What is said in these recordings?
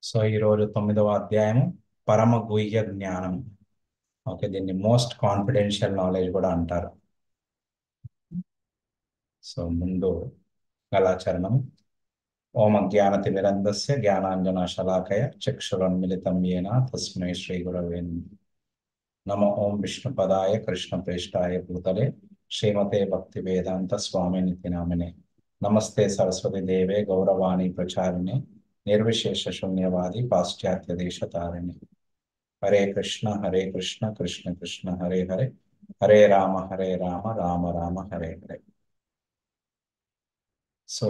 So ఈరోజు 9వ అధ్యాయం పరమ గుహ్య జ్ఞానం. ఓకే, దీన్ని మోస్ట్ కాన్ఫిడెన్షియల్ నాలెడ్జ్ కూడా అంటారు. సో ముందు గలాచరణం. ఓం అజ్ఞానతిమిరంధస్య జ్ఞానాంజనశలాకయ చక్షురున్మిళితం యేన తస్మై శ్రీ గురవే నమః. ఓం విష్ణుపదాయ కృష్ణప్రేష్టాయ భూతలే శ్రీమతే భక్తి వేదాంత స్వామినితి నామినే. నమస్తే సరస్వతి దేవే గౌరవాణి ప్రచారిణే నిర్విశేష శూన్యవాది పాశ్చాత్య దేశతారిణి. హరే కృష్ణ కృష్ణ కృష్ణ హరే హరే, హరే రామ రామ రామ హరే హరే. సో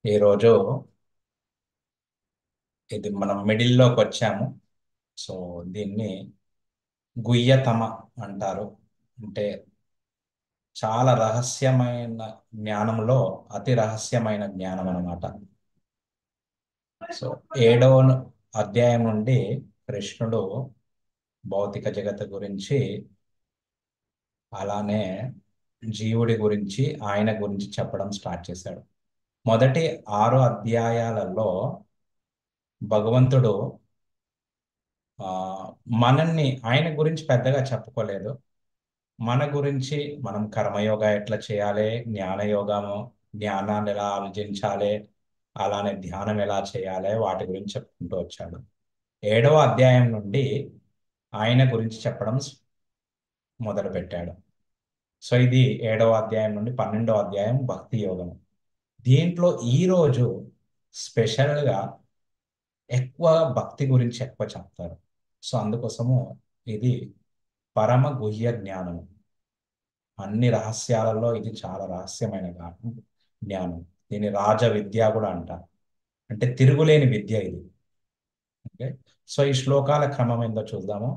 ఈరోజు ఇది మనం మిడిల్లోకి వచ్చాము. సో దీన్ని గుయ్యతమ అంటారు. అంటే చాలా రహస్యమైన జ్ఞానంలో అతి రహస్యమైన జ్ఞానం అన్నమాట. సో 7వ అధ్యాయం నుండి కృష్ణుడు భౌతిక జగత్తు గురించి, అలానే జీవుడి గురించి, ఆయన గురించి చెప్పడం స్టార్ట్ చేశాడు. మొదటి 6 అధ్యాయాలలో భగవంతుడు ఆ మనల్ని ఆయన గురించి పెద్దగా చెప్పుకోలేదు. మన గురించి, మనం కర్మయోగ ఎట్లా చేయాలి, జ్ఞానాన్ని ఎలా ఆర్జించాలి, అలానే ధ్యానం ఎలా చేయాలి, వాటి గురించి చెప్పుకుంటూ వచ్చాడు. 7వ అధ్యాయం నుండి ఆయన గురించి చెప్పడం మొదలు పెట్టాడు. సో ఇది 7వ అధ్యాయం నుండి 12వ అధ్యాయం భక్తి యోగం. దీంట్లో ఈరోజు స్పెషల్గా ఎక్కువ భక్తి గురించి ఎక్కువ చెప్తారు. సో అందుకోసము ఇది పరమ గుహ్య జ్ఞానం. అన్ని రహస్యాలలో ఇది చాలా రహస్యమైన జ్ఞానం. దీని రాజ విద్య కూడా అంటారు. అంటే తిరుగులేని విద్య ఇది. ఓకే, సో ఈ శ్లోకాల క్రమం ఏందో చూద్దాము.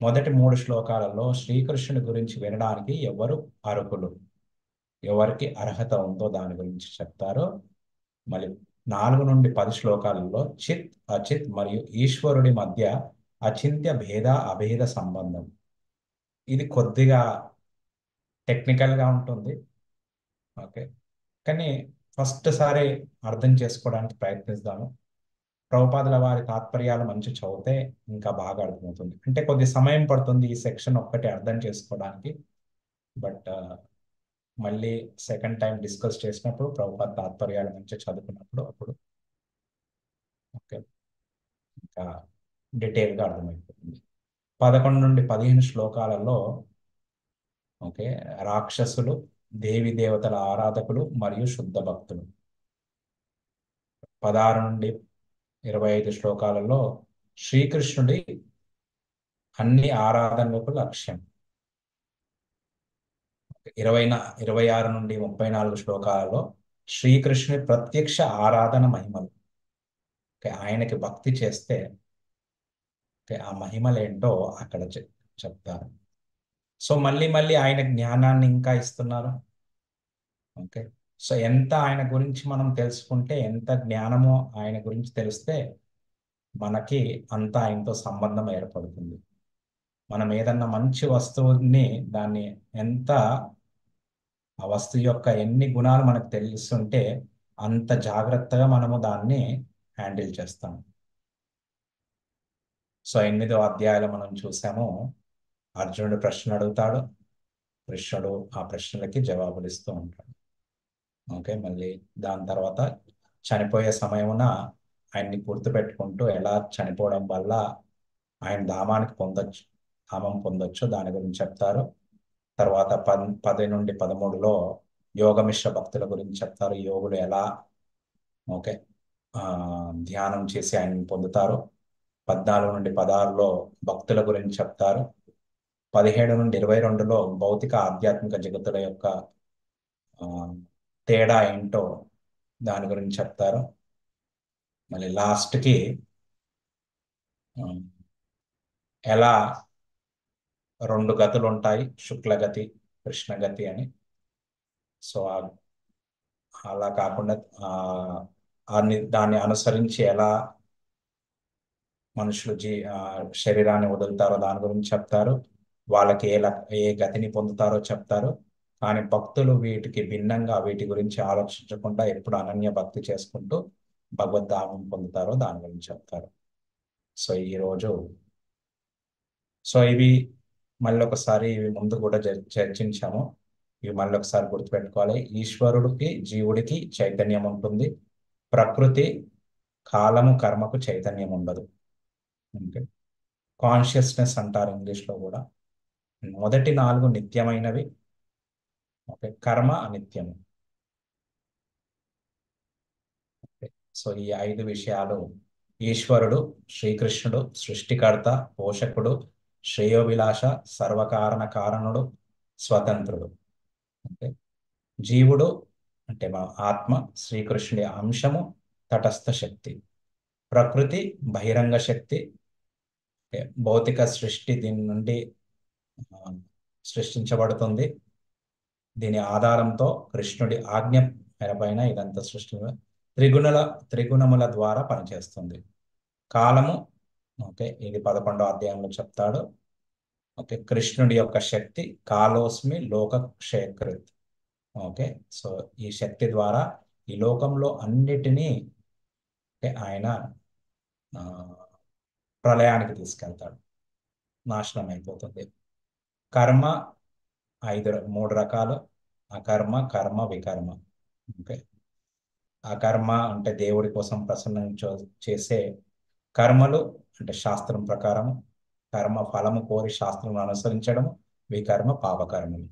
మొదటి 3 శ్లోకాలలో శ్రీకృష్ణుని గురించి వినడానికి ఎవరు అర్హులు, ఎవరికి అర్హత ఉందో దాని గురించి చెప్తారు. మళ్ళీ 4 నుండి 10 శ్లోకాలలో చిత్ అచిత్ మరియు ఈశ్వరుడి మధ్య అచింత్య భేద అభేద సంబంధం. ఇది కొద్దిగా టెక్నికల్గా ఉంటుంది. ఓకే, కానీ ఫస్ట్ సారి అర్థం చేసుకోవడానికి ప్రయత్నిస్తాను. ప్రభుపాదుల వారి తాత్పర్యాలు మంచి చదివితే ఇంకా బాగా అర్థమవుతుంది. అంటే కొద్ది సమయం పడుతుంది ఈ సెక్షన్ ఒక్కటి అర్థం చేసుకోవడానికి. బట్ మళ్ళీ సెకండ్ టైం డిస్కస్ చేసినప్పుడు, ప్రభుపాద తాత్పర్యాలు మంచి చదువుకున్నప్పుడు అప్పుడు ఓకే ఇంకా డీటెయిల్గా అర్థమైపోతుంది. 11 నుండి 15 శ్లోకాలలో ఓకే రాక్షసులు, దేవి దేవతల ఆరాధకులు మరియు శుద్ధ భక్తులు. 16 నుండి 25 శ్లోకాలలో శ్రీకృష్ణుడి అన్ని ఆరాధనలకు లక్ష్యం. 26 నుండి 34 శ్లోకాలలో శ్రీకృష్ణుని ప్రత్యక్ష ఆరాధన మహిమలు. ఆయనకి భక్తి చేస్తే ఆ మహిమలేంటో అక్కడ చెప్తారు. సో మళ్ళీ మళ్ళీ ఆయన జ్ఞానాన్ని ఇంకా ఇస్తున్నారు. ఓకే, సో ఎంత ఆయన గురించి మనం తెలుసుకుంటే, ఎంత జ్ఞానమో ఆయన గురించి తెలిస్తే మనకి అంత ఆయనతో సంబంధం ఏర్పడుతుంది. మనం ఏదన్నా మంచి వస్తువుని, దాన్ని ఎంత ఆ వస్తువు యొక్క ఎన్ని గుణాలు మనకు తెలుస్తుంటే అంత జాగ్రత్తగా మనము దాన్ని హ్యాండిల్ చేస్తాం. సో 8వ అధ్యాయంలో మనం చూసాము, అర్జునుడు ప్రశ్న అడుగుతాడు, కృష్ణుడు ఆ ప్రశ్నలకి జవాబులు ఇస్తూ ఉంటాడు. ఓకే, మళ్ళీ దాని తర్వాత చనిపోయే సమయమున ఆయన్ని గుర్తుపెట్టుకుంటూ ఎలా చనిపోవడం వల్ల ఆయన ధామం పొందొచ్చు దాని గురించి చెప్తారు. తర్వాత 10 నుండి 13లో యోగమిశ్ర భక్తుల గురించి చెప్తారు. యోగులు ఎలా ఓకే ఆ ధ్యానం చేసి ఆయన్ని పొందుతారు. 14 నుండి 16లో భక్తుల గురించి చెప్తారు. 17 నుండి 22లో భౌతిక ఆధ్యాత్మిక జగత్తుల యొక్క ఆ, తేడా ఏంటో దాని గురించి చెప్తారు. మళ్ళీ లాస్ట్కి ఎలా 2 గతులు ఉంటాయి, శుక్లగతి, కృష్ణగతి అని. సో అలా కాకుండా దాన్ని అనుసరించి ఎలా మనుషులు శరీరాన్ని వదులుతారో దాని గురించి చెప్తారు. వాళ్ళకి ఏ గతిని పొందుతారో చెప్తారు. కానీ భక్తులు వీటికి భిన్నంగా, వీటి గురించి ఆలోచించకుండా ఎప్పుడు అనన్య భక్తి చేసుకుంటూ భగవద్ధామం పొందుతారో దాని గురించి చెప్తారు. సో ఈరోజు ఇవి మళ్ళీ ఒకసారి ఇవి ముందు కూడా చర్చించాము. ఇవి మళ్ళీ ఒకసారి గుర్తుపెట్టుకోవాలి. ఈశ్వరుడికి జీవుడికి చైతన్యం ఉంటుంది. ప్రకృతి కాలము కర్మకు చైతన్యం ఉండదు. ఓకే. కాన్షియస్నెస్ అంటారు ఇంగ్లీష్లో కూడా. మొదటి 4 నిత్యమైనవి. ఓకే. కర్మ అనిత్యము. ఓకే. సో ఈ 5 విషయాలు ఈశ్వరుడు, శ్రీకృష్ణుడు సృష్టికర్త, పోషకుడు, శ్రేయోభిలాష, సర్వకారణ కారణుడు, స్వతంత్రుడు. ఓకే. జీవుడు అంటే మా ఆత్మ, శ్రీకృష్ణుడి అంశము, తటస్థ శక్తి. ప్రకృతి బహిరంగ శక్తి. ఓకే. భౌతిక సృష్టి దీని నుండి ఆ, సృష్టించబడుతుంది. దీని ఆధారంతో కృష్ణుడి ఆజ్ఞ మేరపైన ఇదంతా సృష్టి త్రిగుణముల ద్వారా పనిచేస్తుంది. కాలము, ఓకే, ఇది 11వ అధ్యాయంలో చెప్తాడు. ఓకే. కృష్ణుడి యొక్క శక్తి కాలోస్మి లోక క్షయకృత్. ఓకే. సో ఈ శక్తి ద్వారా ఈ లోకంలో అన్నిటినీ ఆయన ఆ, ప్రళయానికి తీసుకెళ్తాడు, నాశనం అయిపోతుంది. కర్మ 3 రకాలు: అకర్మ, కర్మ, వికర్మ. ఓకే. అకర్మ అంటే దేవుడి కోసం ప్రసన్నం చేసే కర్మలు, అంటే శాస్త్రం ప్రకారం కర్మ ఫలము కోరి శాస్త్రం అనుసరించడము. వికర్మ పాపకర్మలు.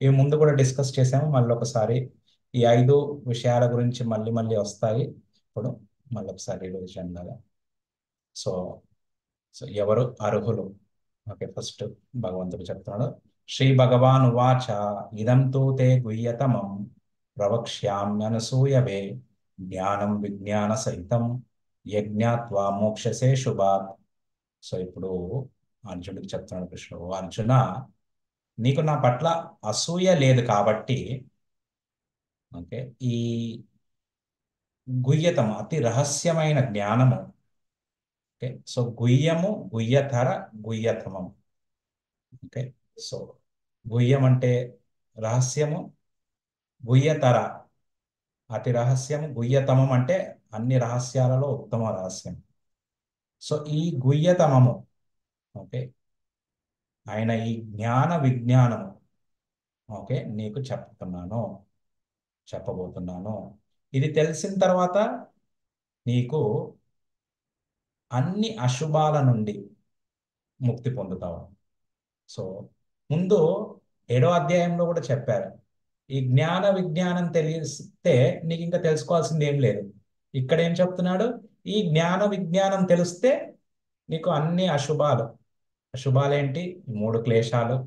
ఇవి ముందు కూడా డిస్కస్ చేసాము. మళ్ళీ ఒకసారి ఈ 5 విషయాల గురించి మళ్ళీ మళ్ళీ వస్తాయి. ఇప్పుడు మళ్ళీ ఒకసారి రివిజన్ లాగా. సో సో ఎవరు అర్హులు? ఓకే. ఫస్ట్ భగవంతుడు చెప్తున్నాడు. శ్రీ భగవాన్ ఉవాచ ఇదం తు తే గుహ్యతమం ప్రవక్ష్యామ్యనసూయవే జ్ఞానం విజ్ఞాన సహితం యజ్ఞాత్వా మోక్షసే శుభాత్. సో ఇప్పుడు అర్జునుడికి చెప్తున్నాడు కృష్ణుడు. "ఓ అర్జున, నీకు నా పట్ల అసూయ లేదు కాబట్టి, ఓకే, ఈ గుహ్యతము అతి రహస్యమైన జ్ఞానము, ఓకే, సో గుహ్యము, గుహ్యతర, గుహ్యతమం. ఓకే. సో గుహ్యం అంటే రహస్యము, గుహ్యతర అతి రహస్యము, గుహ్యతమం అంటే అన్ని రహస్యాలలో ఉత్తమ రహస్యం. సో ఈ గుహ్యతమము, ఓకే, ఆయన ఈ జ్ఞాన విజ్ఞానము, ఓకే, నీకు చెప్పబోతున్నాను. ఇది తెలిసిన తర్వాత నీకు అన్ని అశుభాల నుండి ముక్తి పొందుతావు. సో ముందు 7వ అధ్యాయంలో కూడా చెప్పారు, ఈ జ్ఞాన విజ్ఞానం తెలిస్తే నీకు ఇంకా తెలుసుకోవాల్సింది ఏం లేదు. ఇక్కడ ఏం చెప్తున్నాడు? ఈ జ్ఞాన విజ్ఞానం తెలిస్తే నీకు అన్ని అశుభాలు. అశుభాలేంటి? 3 క్లేశాలు.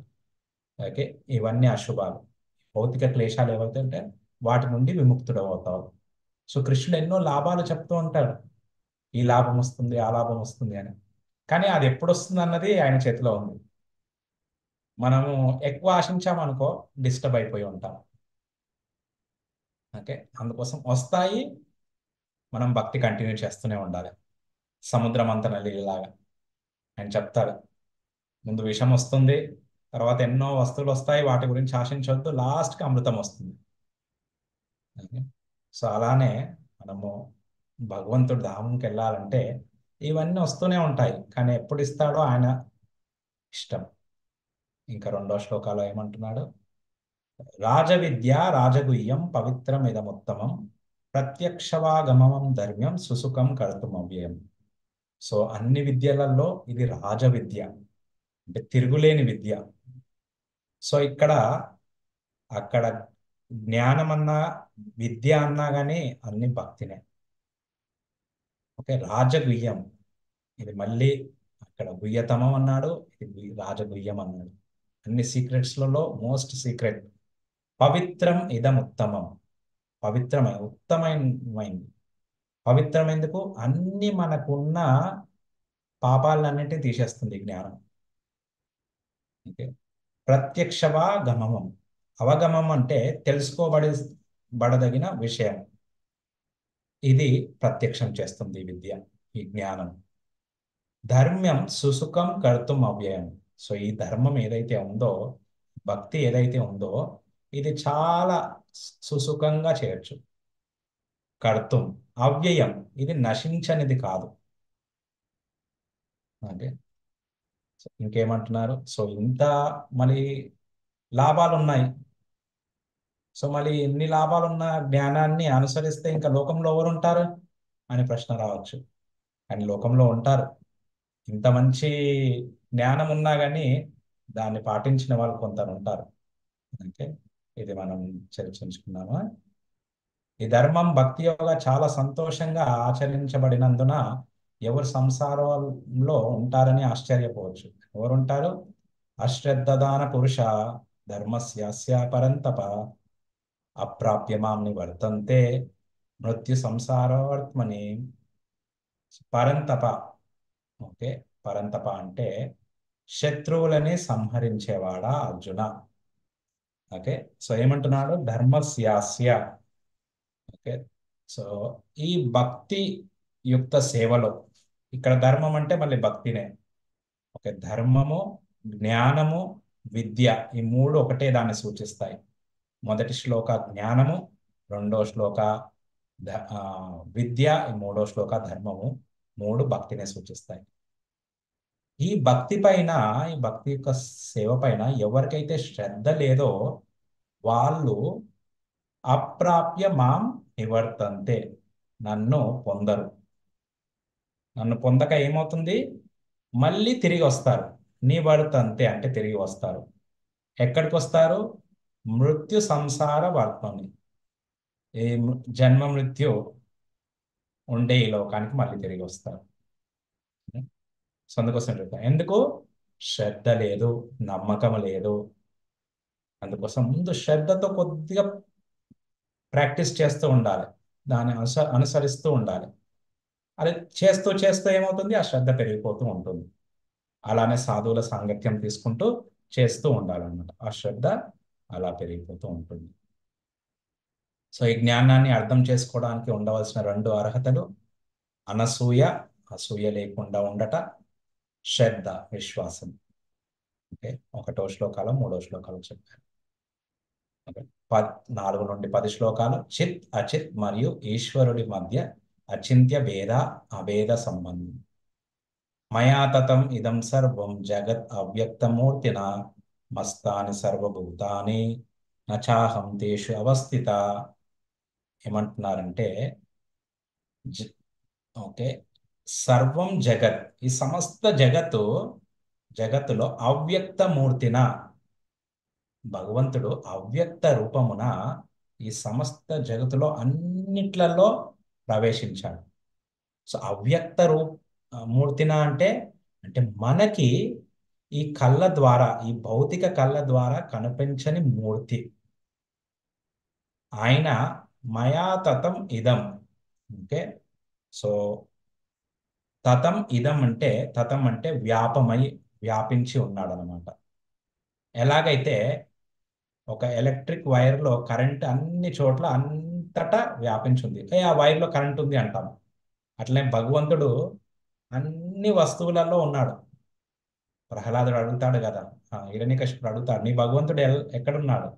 ఓకే. ఇవన్నీ అశుభాలు. భౌతిక క్లేశాలు ఏవైతే ఉంటే వాటి నుండి విముక్తుడు అవుతావు. సో కృష్ణుడు ఎన్నో లాభాలు చెప్తూ ఉంటాడు. ఈ లాభం వస్తుంది, ఆ లాభం వస్తుంది అని. కానీ అది ఎప్పుడు వస్తుంది అన్నది ఆయన చేతిలో ఉంది. మనము ఎక్కువ ఆశించామనుకో డిస్టర్బ్ అయిపోయి ఉంటాం. ఓకే. అందుకోసం వస్తాయి, మనం భక్తి కంటిన్యూ చేస్తూనే ఉండాలి. సముద్రం అంత నల్లిలాగా ఆయన చెప్తారు. ముందు విషం వస్తుంది, తర్వాత ఎన్నో వస్తువులు వస్తాయి, వాటి గురించి ఆశించవద్దు, లాస్ట్కి అమృతం వస్తుంది. ఓకే. సో అలానే మనము భగవంతుడి ధామంకి వెళ్ళాలంటే ఇవన్నీ వస్తూనే ఉంటాయి, కానీ ఎప్పుడు ఇస్తాడో ఆయన ఇష్టం. ఇంకా 2వ శ్లోకాలో ఏమంటున్నాడు? రాజవిద్య రాజగుహ్యం పవిత్రమిదముత్తమం ప్రత్యక్షవాగమం ధర్మ్యం సుసుఖం కర్తుమవ్యయం. సో అన్ని విద్యలలో ఇది రాజ విద్య, అంటే తిరుగులేని విద్య. సో ఇక్కడ అక్కడ జ్ఞానం అన్నా విద్య అన్నా కానీ అన్ని భక్తినే. ఓకే. రాజగుహ్యం, ఇది మళ్ళీ అక్కడ గుహ్యతమం అన్నాడు, ఇది రాజగుహ్యం అన్నాడు. అన్ని సీక్రెట్స్లలో మోస్ట్ సీక్రెట్. పవిత్రం ఇదం ఉత్తమం. పవిత్రమైన ఉత్తమమైంది. పవిత్రం ఎందుకు? అన్ని మనకున్న పాపాలన్నింటినీ తీసేస్తుంది ఈ జ్ఞానం. ఓకే. ప్రత్యక్షవా గమమం. అవగమం అంటే బడదగిన విషయం. ఇది ప్రత్యక్షం చేస్తుంది ఈ విద్య, ఈ జ్ఞానం. ధర్మ్యం సుసుఖం కర్తుం అవ్యయం. సో ఈ ధర్మం ఏదైతే ఉందో, భక్తి ఏదైతే ఉందో, ఇది చాలా సుసుఖంగా చేయొచ్చు. కర్తుం, అవ్యయం, ఇది నశించనిది కాదు. ఓకే. సో ఇంకేమంటున్నారు? సో ఇంత మళ్ళీ లాభాలు ఉన్నాయి. సో మళ్ళీ ఎన్ని లాభాలున్న జ్ఞానాన్ని అనుసరిస్తే ఇంకా లోకంలో ఎవరు ఉంటారు అని ప్రశ్న రావచ్చు. కానీ లోకంలో ఉంటారు. ఇంత మంచి జ్ఞానం ఉన్నా కానీ దాన్ని పాటించిన వాళ్ళు కొందరు ఉంటారు. ఓకే. ఇది మనం చర్చించుకున్నామా? ఈ ధర్మం భక్తి యోగా చాలా సంతోషంగా ఆచరించబడినందున ఎవరు సంసారంలో ఉంటారని ఆశ్చర్యపోవచ్చు. ఎవరుంటారు? అశ్రద్ధదాన పురుష ధర్మస్యాస్య పరంతప అప్రాప్య మాం నివర్తంతే మృత్యు సంసారవర్త్మని. పరంతప. ఓకే. పరంతప అంటే శత్రువులని సంహరించేవాడా అర్జున. ఓకే. సో ఏమంటున్నాడు? ధర్మస్యాస్య. ఓకే. సో ఈ భక్తి యుక్త సేవలో, ఇక్కడ ధర్మం అంటే మళ్ళీ భక్తినే. ఓకే. ధర్మము, జ్ఞానము, విద్య, ఈ మూడు ఒకటే దాన్ని సూచిస్తాయి. మొదటి శ్లోక జ్ఞానము, రెండో శ్లోక విద్య, ఈ మూడో శ్లోక ధర్మము. మూడు భక్తిని సూచిస్తాయి. ఈ భక్తి పైన, ఈ భక్తి యొక్క సేవ పైన ఎవరికైతే శ్రద్ధ లేదో వాళ్ళు అప్రాప్య మాం నివర్తంతే, నన్ను పొందరు. నన్ను పొందక ఏమవుతుంది? మళ్ళీ తిరిగి వస్తారు. నివర్తంతే అంటే తిరిగి వస్తారు. ఎక్కడికి వస్తారు? మృత్యు సంసార వర్తని, ఈ జన్మ మృత్యు ఉండే ఈ లోకానికి మళ్ళీ తిరిగి వస్తారు. సో అందుకోసం చెప్తాను, ఎందుకు? శ్రద్ధ లేదు, నమ్మకం లేదు. అందుకోసం ముందు శ్రద్ధతో కొద్దిగా ప్రాక్టీస్ చేస్తూ ఉండాలి. దాన్ని అనుసరిస్తూ ఉండాలి. అది చేస్తూ చేస్తూ ఏమవుతుంది? ఆ శ్రద్ధ పెరిగిపోతూ ఉంటుంది. అలానే సాధువుల సాంగత్యం తీసుకుంటూ చేస్తూ ఉండాలన్నమాట. ఆ శ్రద్ధ అలా పెరిగిపోతూ ఉంటుంది. సో ఈ జ్ఞానాన్ని అర్థం చేసుకోవడానికి ఉండవలసిన రెండు అర్హతలు: అనసూయ, అసూయ లేకుండా ఉండట; శ్రద్ధ, విశ్వాసం. ఓకే. ఒకటో శ్లోకాలు, మూడో శ్లోకాలు చెప్పారు. ఓకే. 4 నుండి 10 శ్లోకాలు చిత్, అచిత్ మరియు ఈశ్వరుడి మధ్య అచింత్య భేద అభేద సంబంధం. మయా తతం ఇదం సర్వం జగత్ అవ్యక్తమూర్తిన మస్తాని సర్వభూతాని నచాహం తేషు అవస్థిత. ఏమంటున్నారంటే ఓకే, సర్వం జగత్, ఈ సమస్త జగత్తులో అవ్యక్త మూర్తిన, భగవంతుడు అవ్యక్త రూపమున ఈ సమస్త జగత్తులో అన్నిట్లలో ప్రవేశించాడు. సో అవ్యక్త మూర్తిన అంటే అంటే మనకి ఈ కళ్ళ ద్వారా, ఈ భౌతిక కళ్ళ ద్వారా కనిపించని మూర్తి ఆయన. మయా తతం ఇదం. ఓకే. సో తతం ఇదం అంటే, తతం అంటే వ్యాపమై, వ్యాపించి ఉన్నాడు అనమాట. ఎలాగైతే ఒక ఎలక్ట్రిక్ వైర్లో కరెంట్ అన్ని చోట్ల అంతటా వ్యాపించింది, ఆ వైర్లో కరెంట్ ఉంది అంటాం. అట్లనే భగవంతుడు అన్ని వస్తువులలో ఉన్నాడు. ప్రహ్లాదుడు అడుగుతాడు కదా, హిరణ్యకశిపుడు అడుగుతాడు, నీ భగవంతుడు ఎక్కడున్నాడు?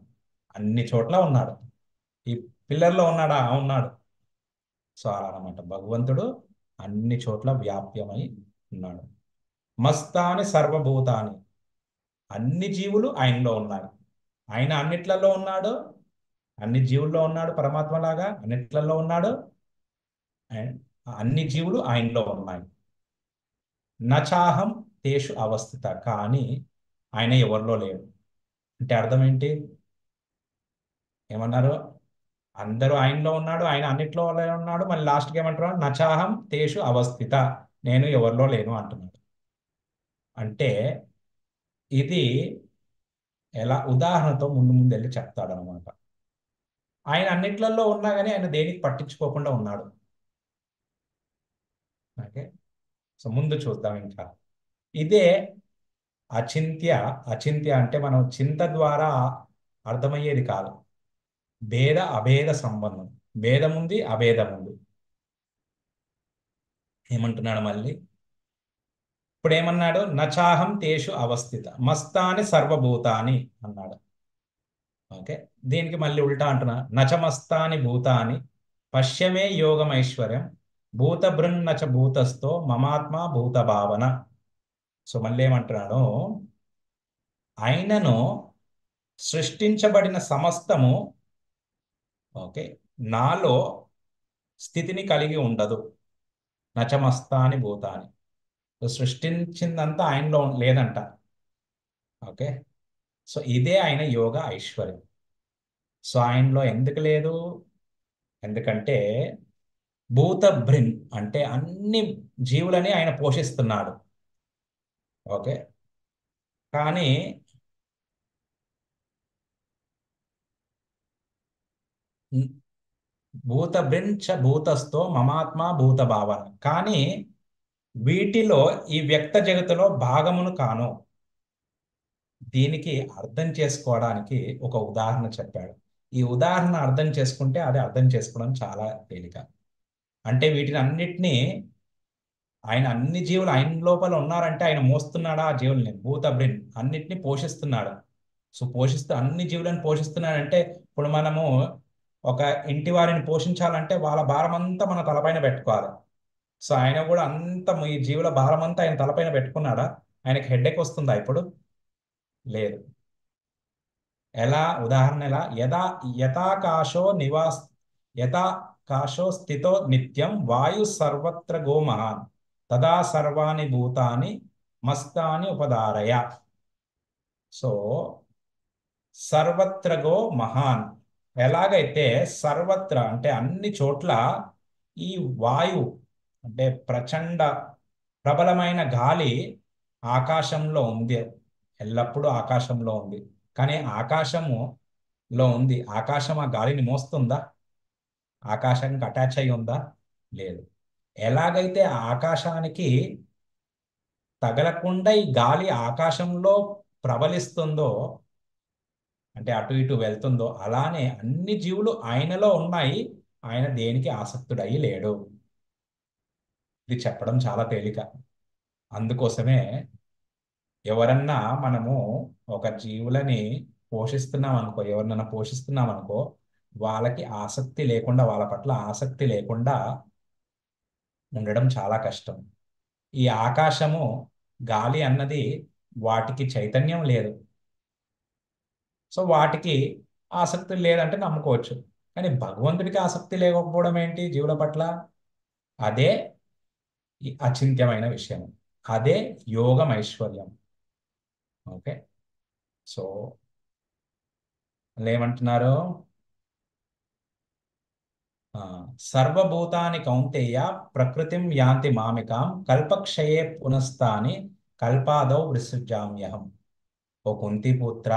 అన్ని చోట్ల ఉన్నాడు. ఈ పిల్లర్లో ఉన్నాడా? ఉన్నాడు. సో అలా అనమాట, భగవంతుడు అన్ని చోట్ల వ్యాప్యమై ఉన్నాడు. మస్తాని సర్వభూతాని, అన్ని జీవులు ఆయనలో ఉన్నాయి. ఆయన అన్నిట్లలో ఉన్నాడు, అన్ని జీవుల్లో ఉన్నాడు. పరమాత్మలాగా అన్నిట్లలో ఉన్నాడు. అండ్ అన్ని జీవులు ఆయనలో ఉన్నాయి. నచాహం తేషు అవస్థిత, కానీ ఆయన ఎవరిలో లేడు. అంటే అర్థం ఏంటి? ఏమన్నారు? అందరూ ఆయనలో ఉన్నాడు, ఆయన అన్నిట్లో ఉన్నాడు, మళ్ళీ లాస్ట్కి ఏమంటున్నాడు? నచాహం తేషు అవస్థిత, నేను ఎవరిలో లేను అంటున్నాడు. అంటే ఇది ఎలా ఉదాహరణతో ముందు ముందు వెళ్ళి చెప్తాడు అనమాట. ఆయన అన్నిట్లలో ఉన్నా కానీ ఆయన దేనికి పట్టించుకోకుండా ఉన్నాడు. ఓకే. సో ముందు చూద్దాం ఇంకా. ఇదే అచింత్య. అచింత్య అంటే మనం చింత ద్వారా అర్థమయ్యేది కాదు. భేద అభేద సంబంధం. భేదం ఉంది, అభేదం ఉంది. ఏమంటున్నాడు మళ్ళీ? ఇప్పుడు ఏమన్నాడు? నచాహం తేషు అవస్థిత మస్తాని సర్వభూతాని అన్నాడు. ఓకే. దీనికి మళ్ళీ ఉల్టా అంటున్నా, నచమస్తాని భూతాని పశ్యమే యోగమైశ్వర్యం భూతభృన్నచ భూతస్థో మమాత్మ భూత భావన. సో మళ్ళీ ఏమంటున్నాను, ఆయనను సృష్టించబడిన సమస్తము ఓకే నాలో స్థితిని కలిగి ఉండదు. నచమస్తాని భూతాని. సో సృష్టించిందంతా ఆయనలో లేదంట. ఓకే. సో ఇదే ఆయన యోగ ఐశ్వర్యం. సో ఆయనలో ఎందుకు లేదు? ఎందుకంటే భూత భృన్ అంటే అన్ని జీవులని ఆయన పోషిస్తున్నాడు. ఓకే. కానీ భూత భృంచ భూతస్థో మమాత్మ భూత భావన, కానీ వీటిలో ఈ వ్యక్త జగత్తులో భాగమును కాను. దీనికి అర్థం చేసుకోవడానికి ఒక ఉదాహరణ చెప్పాడు. ఈ ఉదాహరణ అర్థం చేసుకుంటే అది అర్థం చేసుకోవడం చాలా తేలిక. అంటే వీటిని అన్నిటినీ ఆయన అన్ని జీవులు ఆయన లోపల ఉన్నారంటే ఆయన మోస్తున్నాడా ఆ జీవుల్ని, భూత బ్రిన్ అన్నిటినీ పోషిస్తున్నాడు. సో పోషిస్తూ అన్ని జీవులను పోషిస్తున్నాడంటే ఇప్పుడు మనము ఒక ఇంటి వారిని పోషించాలంటే వాళ్ళ భారం అంతా మన తలపైన పెట్టుకోవాలి. సో ఆయన కూడా అంత ఈ జీవుల భారం అంతా ఆయన తలపైన పెట్టుకున్నాడా? ఆయనకి హెడ్ఏక్ వస్తుందా ఇప్పుడు? లేదు. ఎలా? ఉదాహరణ ఎలా? యథాకాశో నివాస్ యథాకాశో స్థితో నిత్యం వాయు సర్వత్ర గో మహాన్ తదా సర్వాణి భూతాని మస్తాని ఉపదారయ. సో సర్వత్ర గో మహాన్, ఎలాగైతే సర్వత్ర అంటే అన్ని చోట్ల ఈ వాయు అంటే ప్రచండ ప్రబలమైన గాలి ఆకాశంలో ఉంది. ఎల్లప్పుడూ ఆకాశంలో ఉంది. కానీ ఆకాశములో ఉంది, ఆకాశం ఆ గాలిని మోస్తుందా? ఆకాశానికి అటాచ్ అయి ఉందా? లేదు. ఎలాగైతే ఆ ఆకాశానికి తగలకుండా ఈ గాలి ఆకాశంలో ప్రబలిస్తుందో అంటే అటు ఇటు వెళ్తుందో, అలానే అన్ని జీవులు ఆయనలో ఉన్నాయి. ఆయన దేనికి ఆసక్తుడయి లేడు. ఇది చెప్పడం చాలా తేలిక. అందుకోసమే ఎవరన్నా మనము ఒక జీవులని పోషిస్తున్నాం అనుకో, ఎవరినైనా పోషిస్తున్నాం అనుకో, వాళ్ళకి ఆసక్తి లేకుండా, వాళ్ళ పట్ల ఆసక్తి లేకుండా ఉండడం చాలా కష్టం. ఈ ఆకాశము గాలి అన్నది వాటికి చైతన్యం లేదు. సో వాటికి ఆసక్తి లేదంటే నమ్ముకోవచ్చు. కానీ భగవంతుడికి ఆసక్తి లేకపోవడం ఏంటి జీవుల పట్ల? అదే ఈ అచింత్యమైన విషయం. అదే యోగం ఐశ్వర్యం. ఓకే. సో ఏమంటున్నారు? ఆ, సర్వభూతాని కౌంతేయ ప్రకృతిం యాంతి మామికాం కల్పక్షయే పునస్తాని కల్పాదౌ విసృజామ్యహం. ఓ కుంతిపుత్ర,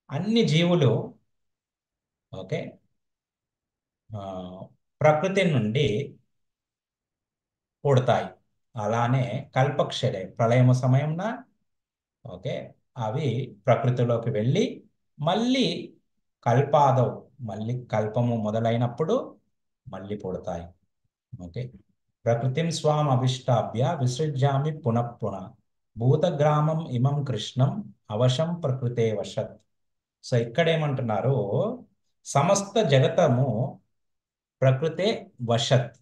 అన్ని జీవులు ఓకే ఆ, ప్రకృతి నుండి పుడతాయి. అలానే కల్పక్షరే ప్రళయము సమయంన ఓకే అవి ప్రకృతిలోకి వెళ్ళి మళ్ళీ కల్పాదౌ మళ్ళీ కల్పము మొదలైనప్పుడు మళ్ళీ పుడతాయి. ఓకే. ప్రకృతిం స్వాం అవిష్టాభ్య విసృజ్యామి పునః భూతగ్రామం ఇమం కృష్ణం అవశం ప్రకృతే వశత్. సో ఇక్కడ ఏమంటున్నారు? సమస్త జగతము ప్రకృతే వశత్,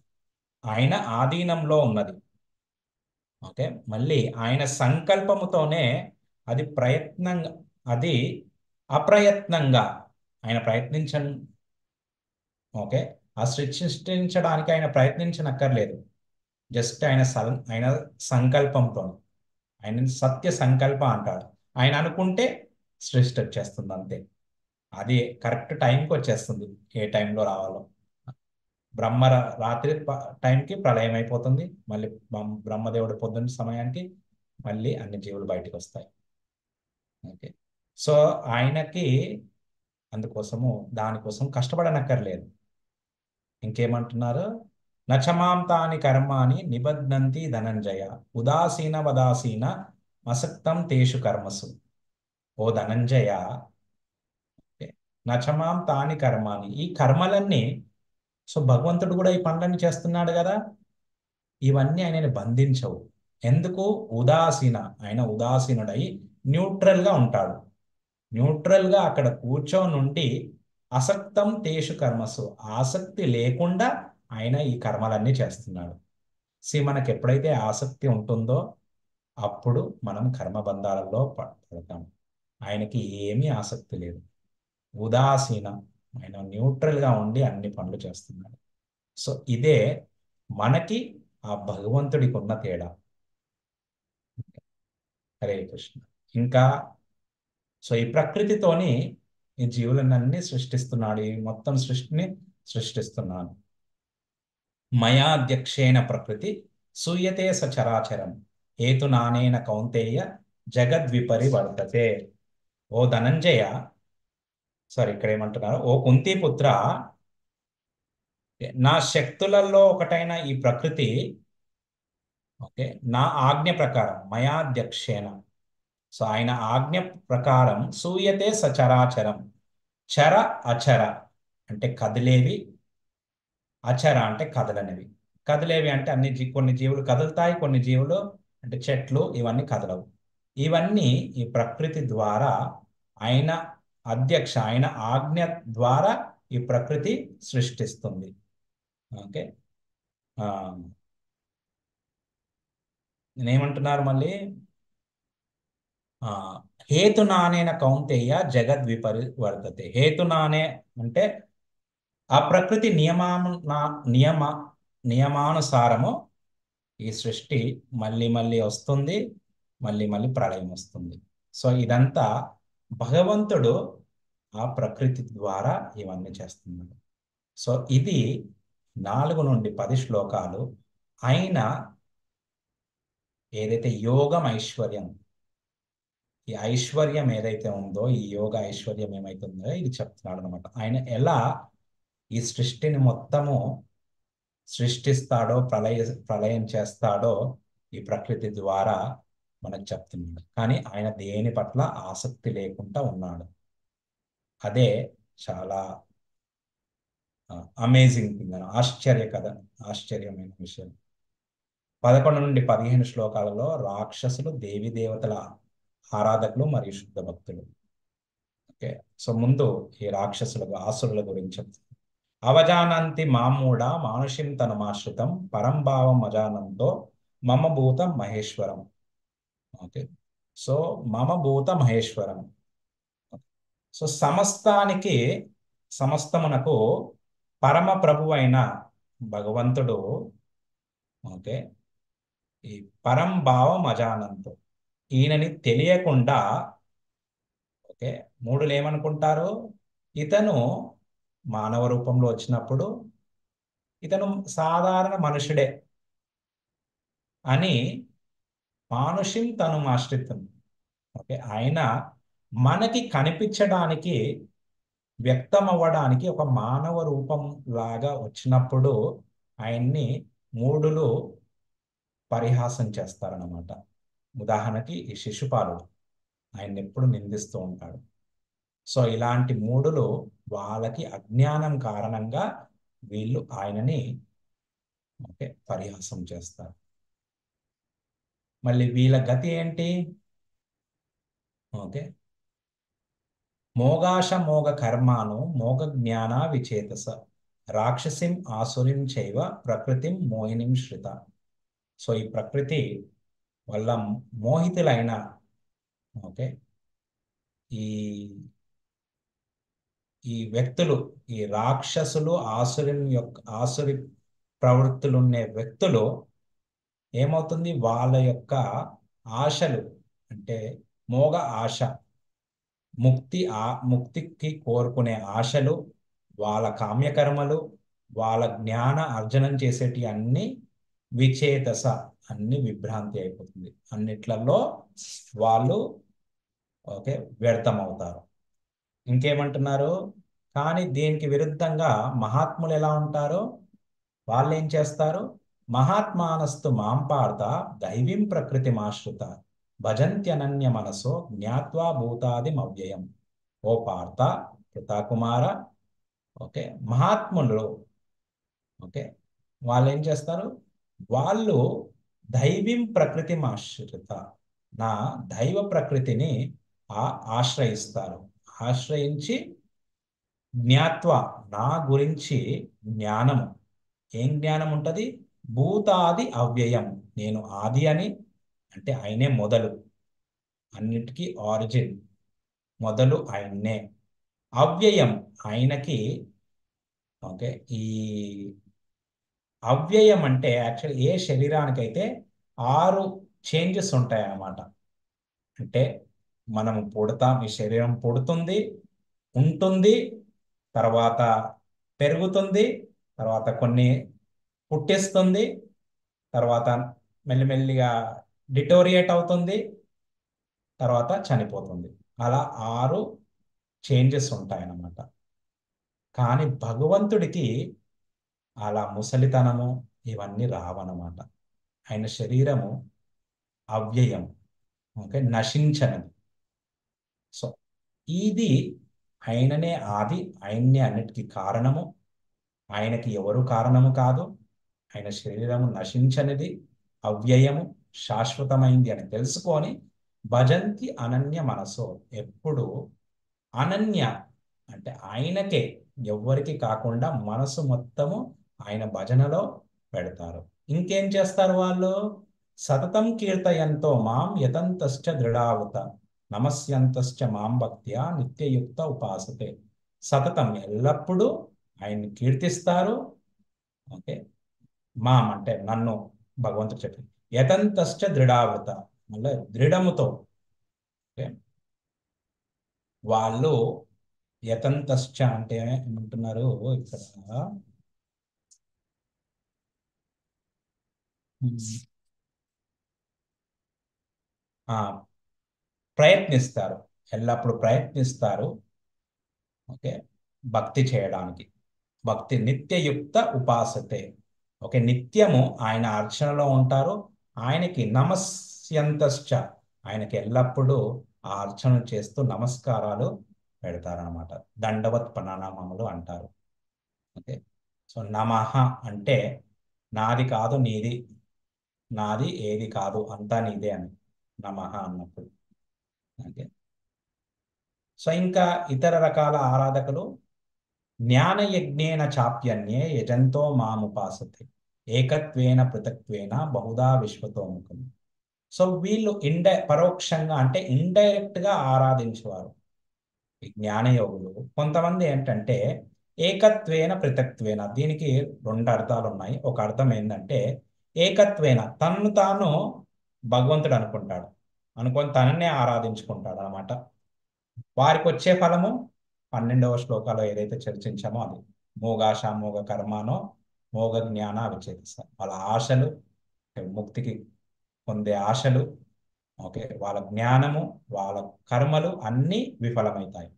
ఆయన ఆధీనంలో ఉన్నది. ఓకే. మళ్ళీ ఆయన సంకల్పముతోనే అది ప్రయత్నంగా, అది అప్రయత్నంగా ఆయన ఓకే ఆ సృష్టించడానికి ఆయన ప్రయత్నించనక్కర్లేదు. జస్ట్ ఆయన సంకల్పంతో, ఆయన సత్య సంకల్ప అంటాడు. ఆయన అనుకుంటే సృష్టి వచ్చేస్తుంది అంతే. అది కరెక్ట్ టైంకి వచ్చేస్తుంది, ఏ టైంలో రావాలో. రాత్రి టైంకి ప్రళయం అయిపోతుంది. మళ్ళీ బ్రహ్మదేవుడు పొద్దున్న సమయానికి మళ్ళీ అన్ని జీవులు బయటకు వస్తాయి. ఓకే. సో ఆయనకి అందుకోసము దానికోసం కష్టపడనక్కర్లేదు. ఇంకేమంటున్నారు? నచమాం తాని కర్మాని నిబధ్నంతి ధనంజయ ఉదాసీన వదాసీన అసక్తం తేషు కర్మసు. ఓ ధనంజయ, నచమాం తాని కర్మాని, ఈ కర్మలన్నీ, సో భగవంతుడు కూడా ఈ పనులన్నీ చేస్తున్నాడు కదా, ఇవన్నీ ఆయనని బంధించవు. ఎందుకు? ఉదాసీన, ఆయన ఉదాసీనుడై న్యూట్రల్ గా ఉంటాడు. న్యూట్రల్ గా అక్కడ కూర్చొని ఉండి అసక్తం తేషు కర్మసు, ఆసక్తి లేకుండా ఆయన ఈ కర్మలన్నీ చేస్తున్నాడు. మనకి ఎప్పుడైతే ఆసక్తి ఉంటుందో అప్పుడు మనం కర్మబంధాలలో పడతాం. ఆయనకి ఏమీ ఆసక్తి లేదు, ఉదాసీనం, ఆయన న్యూట్రల్ గా ఉండి అన్ని పనులు చేస్తున్నాడు. సో ఇదే మనకి ఆ భగవంతుడికి ఉన్న తేడా. హరే కృష్ణ. ఇంకా ఈ ప్రకృతితోని ఈ జీవులన్నీ సృష్టిస్తున్నాడు, ఈ మొత్తం సృష్టిని సృష్టిస్తున్నాడు. మయాధ్యక్షేణ ప్రకృతి సూయతే సచరాచరం హేతునానేన కౌంతేయ జగద్విపరివర్తతే. ఓ ధనంజయ, సారీ ఇక్కడ ఏమంటున్నారు, ఓ కుంతిపుత్ర, నా శక్తులలో ఒకటైన ఈ ప్రకృతి, ఓకే, నా ఆజ్ఞ ప్రకారం మయాధ్యక్షేణ, ఆయన ఆజ్ఞ ప్రకారం సూయతే సచరాచరం, చర అచర అంటే కదిలేవి, అచర అంటే కదలనివి. కదిలేవి అంటే కొన్ని జీవులు కదులుతాయి, కొన్ని జీవులు అంటే చెట్లు ఇవన్నీ కదలవు. ఇవన్నీ ఈ ప్రకృతి ద్వారా ఆయన ఆయన ఆజ్ఞ ద్వారా ఈ ప్రకృతి సృష్టిస్తుంది. ఓకే. ఆ, నేనేమంటున్నారు మళ్ళీ, ఆ హేతునానేన కౌంతేయ జగద్విపరివర్తతే. హేతునానే అంటే ఆ ప్రకృతి నియమ నియమానుసారము ఈ సృష్టి మళ్ళీ మళ్ళీ వస్తుంది, మళ్ళీ మళ్ళీ ప్రళయం వస్తుంది. సో ఇదంతా భగవంతుడు ఆ ప్రకృతి ద్వారా ఇవన్నీ చేస్తున్నాడు. సో ఇది 4 నుండి 10 శ్లోకాలు ఆయన ఏదైతే యోగం ఐశ్వర్యం, ఈ ఐశ్వర్యం ఏదైతే ఉందో, ఈ యోగ ఐశ్వర్యం ఏమైతుందో ఇది చెప్తున్నాడు అనమాట. ఆయన ఎలా ఈ సృష్టిని మొత్తము సృష్టిస్తాడో, ప్రళయం చేస్తాడో ఈ ప్రకృతి ద్వారా మనకు చెప్తున్నాడు. కానీ ఆయన దేని పట్ల ఆసక్తి లేకుండా ఉన్నాడు. అదే చాలా అమేజింగ్ థింగ్ అని, ఆశ్చర్యమైన విషయం. 11 నుండి 15 శ్లోకాలలో రాక్షసులు దేవి దేవతల ఆరాధకులు మరియు శుద్ధ భక్తులు. ఓకే. సో ముందు ఈ రాక్షసుల ఆసురుల గురించి చెప్తాను. అవజానంతి మామూఢ మానుషిం తనుమాశ్రితం పరంభావం అజానంతో మమ భూత మహేశ్వరం. ఓకే. సో మమ భూత మహేశ్వరం. సో సమస్తమునకు పరమ ప్రభు అయిన భగవంతుడు, ఓకే, ఈ పరంభావం అజానంతో, ఈయనని తెలియకుండా, ఓకే, మూడులు ఏమనుకుంటారు, ఇతను మానవ రూపంలో వచ్చినప్పుడు ఇతను సాధారణ మనుషుడే అని మానుషిం తను ఆశ్రితం. ఓకే. ఆయన మనకి కనిపించడానికి, వ్యక్తం అవ్వడానికి ఒక మానవ రూపం లాగా వచ్చినప్పుడు ఆయన్ని మూడులు పరిహాసం చేస్తారన్నమాట. ఉదాహరణకి ఈ శిశుపాలుడు ఆయన్ని ఎప్పుడు నిందిస్తూ ఉంటాడు. సో ఇలాంటి మూడులు వాళ్ళకి అజ్ఞానం కారణంగా వీళ్ళు ఆయనని, ఓకే, పరిహాసం చేస్తారు. మళ్ళీ వీళ్ళ గతి ఏంటి, ఓకే, మోగాశ కర్మాను మోగ జ్ఞాన విచేతస రాక్షసిం ఆసురిం చైవ ప్రకృతిం మోహినిం శ్రిత. సో ఈ ప్రకృతి వల్ల మోహితులైన, ఓకే, ఈ ఈ వ్యక్తులు, ఈ రాక్షసులు, ఆసురి ప్రవృత్తులు ఉండే వ్యక్తులు ఏమవుతుంది, వాళ్ళ యొక్క ఆశలు అంటే మోగ ఆశ, ముక్తికి కోరుకునే ఆశలు, వాళ్ళ కామ్యకర్మలు, వాళ్ళ జ్ఞాన అర్జనం చేసేటి అన్ని విచేతస, అన్ని విభ్రాంతి అయిపోతుంది, అన్నిట్లలో వాళ్ళు, ఓకే, వ్యర్థం అవుతారు. ఇంకేమంటున్నారు, కానీ దీనికి విరుద్ధంగా మహాత్ములు ఎలా ఉంటారో వాళ్ళు ఏం చేస్తారు, మహాత్మానస్తు మాం పార్థ దైవీం ప్రకృతిమాశ్రిత భజంత్యనన్య మనసో జ్ఞాత్వా భూతాదిమవ్యయం. ఓ పార్థ, కృతాకుమార, ఓకే, మహాత్ములు, ఓకే, వాళ్ళు ఏం చేస్తారు, వాళ్ళు దైవీం ప్రకృతిమాశ్రిత, నా దైవ ప్రకృతిని ఆశ్రయిస్తారు. ఆశ్రయించి జ్ఞాత్వ, నా గురించి జ్ఞానము. ఏం జ్ఞానం ఉంటది? భూతాది అవ్యయం, నేను ఆది అని, అంటే ఆయనే మొదలు, అన్నిటికీ ఆరిజిన్, మొదలు ఆయన్నే. అవ్యయం, ఆయనకి, ఓకే, ఈ అవ్యయం అంటే యాక్చువల్ ఏ శరీరానికైతే 6 చేంజెస్ ఉంటాయి అన్నమాట. అంటే మనము పుడతాం, ఈ శరీరం పుడుతుంది, ఉంటుంది, తర్వాత పెరుగుతుంది, తర్వాత కొన్ని పుట్టిస్తుంది, తర్వాత మెల్లిమెల్లిగా డిటోరియేట్ అవుతుంది, తర్వాత చనిపోతుంది. అలా 6 చేంజెస్ ఉంటాయన్నమాట. కానీ భగవంతుడికి అలా ముసలితనము ఇవన్నీ రావన్నమాట. ఆయన శరీరము అవ్యయం, ఓకే, నశించనిది. సో ఇది ఆయననే ఆది, ఆయన్నే అన్నిటికీ కారణము, ఆయనకి ఎవరు కారణము కాదు. ఆయన శరీరము నశించనిది, అవ్యయము, శాశ్వతమైంది అని తెలుసుకొని భజంతి అనన్య మనసో, ఎప్పుడు అనన్య అంటే ఆయనకే, ఎవ్వరికి కాకుండా మనసు మొత్తము ఆయన భజనలో పెడతారు. ఇంకేం చేస్తారు వాళ్ళు? సతతం కీర్తయంతో మాం యతంతశ్చ దృఢావత నమస్యంతశ్చ మాం భక్త్యా నిత్యయుక్త ఉపాసతే. సతతం ఎల్లప్పుడూ ఆయన్ని కీర్తిస్తారు. ఓకే, మాం అంటే నన్ను, భగవంతుడు చెప్పి, యతంతశ్చ దృఢావృత, మళ్ళీ దృఢముతో. ఓకే, వాళ్ళు యతంతశ్చ అంటే ఏమంటున్నారు ఇక్కడ? ఉమ్, ఆ, ప్రయత్నిస్తారు, ఎల్లప్పుడూ ప్రయత్నిస్తారు. ఓకే, భక్తి చేయడానికి. భక్తి నిత్యయుక్త ఉపాసతే. ఓకే, నిత్యము ఆయన అర్చనలో ఉంటారు. ఆయనకి నమస్యంతశ్చ, ఆయనకి ఎల్లప్పుడూ ఆ అర్చన చేస్తూ నమస్కారాలు పెడతారనమాట. దండవత్ ప్రణామములు అంటారు. ఓకే, సో నమః అంటే నాది కాదు నీది, నాది ఏది కాదు అంతా నీదే అని నమః అన్నప్పుడు. ఓకే, సో ఇంకా ఇతర రకాల ఆరాధకులు జ్ఞానయజ్ఞేన చాప్యన్యే యజంతో మాముపాసతే ఏకత్వేన పృథక్త్వేన బహుదా విశ్వతోముఖం. సో వీళ్ళు పరోక్షంగా అంటే ఇండైరెక్ట్ గా ఆరాధించేవారు ఈ జ్ఞానయోగులు. కొంతమంది ఏంటంటే ఏకత్వేన పృథక్త్వేన, దీనికి 2 అర్థాలు ఉన్నాయి. ఒక అర్థం ఏంటంటే ఏకత్వేన, తన్ను తాను భగవంతుడు అనుకుంటాడు, అనుకొని తననే ఆరాధించుకుంటాడు అనమాట. వారికి వచ్చే ఫలము 12వ శ్లోకాలో ఏదైతే చర్చించామో అది మోగాశ మోగ కర్మానో మోగ జ్ఞాన విచేతస. వాళ్ళ ఆశలు, ముక్తికి పొందే ఆశలు, ఓకే, వాళ్ళ జ్ఞానము, వాళ్ళ కర్మలు అన్నీ విఫలమవుతాయి.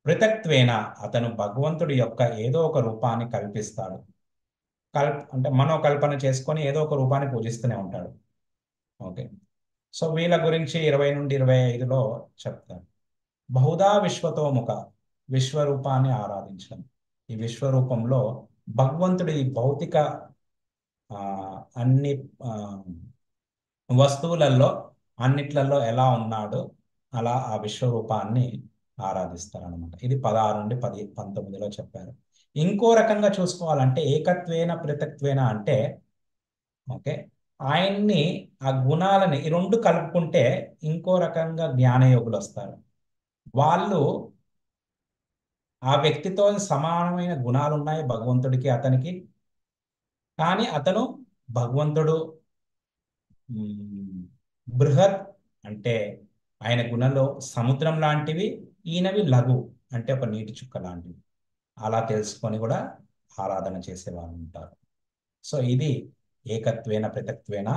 పృథక్త్వేన, అతను భగవంతుడి యొక్క ఏదో ఒక రూపాన్ని కల్పిస్తాడు. అంటే మనోకల్పన చేసుకొని ఏదో ఒక రూపాన్ని పూజిస్తూనే ఉంటాడు. ఓకే, సో వీళ్ళ గురించి 20 నుండి 25లో చెప్తారు. బహుదా విశ్వతోముఖ, విశ్వరూపాన్ని ఆరాధించడం. ఈ విశ్వరూపంలో భగవంతుడి ఈ భౌతిక ఆ, అన్ని ఆ, వస్తువులలో అన్నిట్లలో ఎలా ఉన్నాడో అలా ఆ విశ్వరూపాన్ని ఆరాధిస్తారనమాట. ఇది 16 నుండి 19లో చెప్పారు. ఇంకో రకంగా చూసుకోవాలంటే ఏకత్వేన పృథక్త్వేన అంటే, ఓకే, ఆయన్ని, ఆ గుణాలని ఈ రెండు కలుపుకుంటే ఇంకో రకంగా జ్ఞానయోగులు వస్తారు. వాళ్ళు ఆ వ్యక్తితో సమానమైన గుణాలు ఉన్నాయి భగవంతుడికి అతనికి, కానీ అతను భగవంతుడు మ్, బృహత్ అంటే ఆయన గుణంలో సముద్రం లాంటివి, ఈయనవి లఘు అంటే ఒక నీటి చుక్క లాంటివి. అలా తెలుసుకొని కూడా ఆరాధన చేసే వాళ్ళు ఉంటారు. సో ఇది ఏకత్వేన పృథక్త్వేన.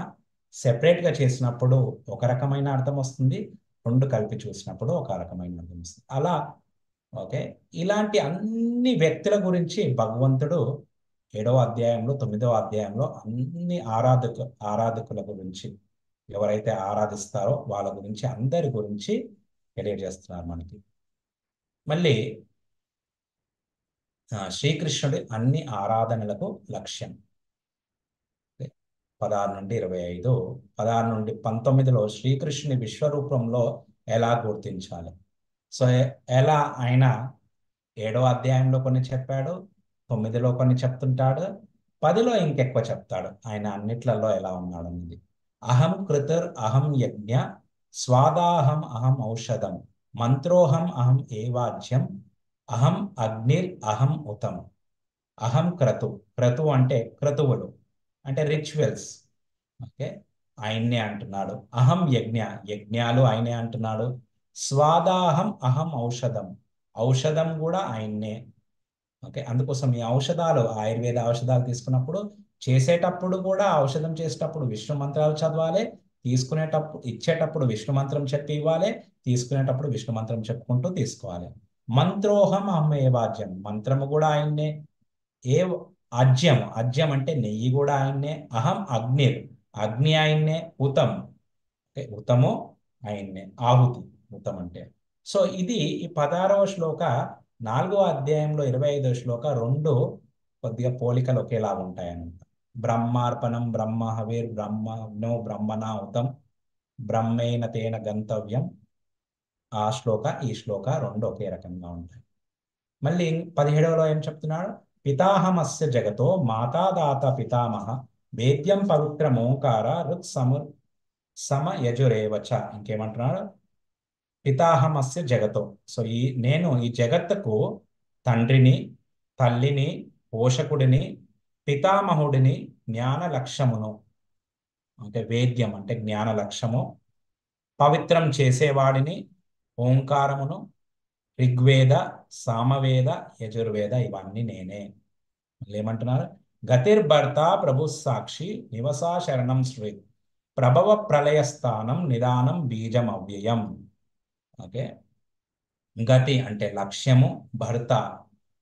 సెపరేట్గా చేసినప్పుడు ఒక రకమైన అర్థం వస్తుంది, రెండు కలిపి చూసినప్పుడు ఒక రకమైన అర్థం వస్తుంది. అలా, ఓకే, ఇలాంటి అన్ని వ్యక్తుల గురించి భగవంతుడు 7వ అధ్యాయంలో 9వ అధ్యాయంలో అన్ని ఆరాధకుల గురించి, ఎవరైతే ఆరాధిస్తారో వాళ్ళ గురించి, అందరి గురించి తెలియజేస్తున్నారు మనకి. మళ్ళీ శ్రీకృష్ణుడి అన్ని ఆరాధనలకు లక్ష్యం. 16 నుండి 25, 16 నుండి 19లో శ్రీకృష్ణుని విశ్వరూపంలో ఎలా గుర్తించాలి, సో ఎలా ఆయన 7వ అధ్యాయంలో కొన్ని చెప్పాడు, 9లో కొన్ని చెప్తుంటాడు, 10లో ఇంకెక్కువ చెప్తాడు ఆయన అన్నిట్లలో ఎలా ఉన్నాడు అనేది. అహం కృతుర్ అహం యజ్ఞ స్వాదాహం అహం ఔషధం మంత్రోహం అహం ఏవాజ్యం అహం అగ్నిర్ అహం ఉతం. అహం క్రతు, క్రతు అంటే క్రతువులు అంటే రిచువల్స్. ఓకే, ఆయన్నే అంటున్నాడు. అహం యజ్ఞ, యజ్ఞాలు ఆయనే అంటున్నాడు. స్వాదాహం అహం ఔషధం, ఔషధం కూడా ఆయన్నే. ఓకే, అందుకోసం ఈ ఔషధాలు, ఆయుర్వేద ఔషధాలు తీసుకున్నప్పుడు, చేసేటప్పుడు కూడా ఔషధం చేసేటప్పుడు విష్ణు మంత్రాలు చదవాలి, తీసుకునేటప్పుడు ఇచ్చేటప్పుడు విష్ణు మంత్రం చెప్పి ఇవ్వాలి, తీసుకునేటప్పుడు విష్ణు మంత్రం చెప్పుకుంటూ తీసుకోవాలి. మంత్రోహం అహం ఏవాజ్యం, మంత్రము కూడా ఆయన్నే. ఏ అజ్యం, అజ్యం అంటే నెయ్యి కూడా ఆయన్నే. అహం అగ్నిర్, అగ్ని ఆయన్నే. ఉతం, అంటే ఉతము ఆయన్నే, ఆహుతి ఉతం అంటే. సో ఇది ఈ 16వ శ్లోక. 4వ అధ్యాయంలో 25వ శ్లోక రెండు కొద్దిగా పోలికలు ఒకేలాగా ఉంటాయన్నమాట. బ్రహ్మార్పణం బ్రహ్మ హవిర్ బ్రహ్మణో బ్రహ్మణ ఉతం బ్రహ్మేణ తేన గంతవ్యం. ఆ శ్లోక ఈ శ్లోక రెండు ఒకే రకంగా ఉంటాయి. మళ్ళీ 17వలో ఏం చెప్తున్నాడు? పితాహమస్య జగతో మాతాదాత పితామహ వేద్యం పవిత్రం ఓంకార రుత్ సమ యజురేవచ. ఇంకేమంటున్నాడు? పితాహమస్య జగతో. సో నేను ఈ జగత్తుకు తండ్రిని, తల్లిని, పోషకుడిని, పితామహుడిని, జ్ఞాన లక్ష్యమును అంటే వేద్యం అంటే జ్ఞాన లక్ష్యము, పవిత్రం చేసేవాడిని, ఓంకారమును, ఋగ్వేద, సామవేద, యజుర్వేద ఇవన్నీ నేనే. ఏమంటున్నారు? గతిర్భర్త ప్రభు సాక్షి నివసా శరణం శ్రీ ప్రభవ ప్రళయ స్థానం నిదానం బీజం అవ్యయం. ఓకే, గతి అంటే లక్ష్యము, భర్త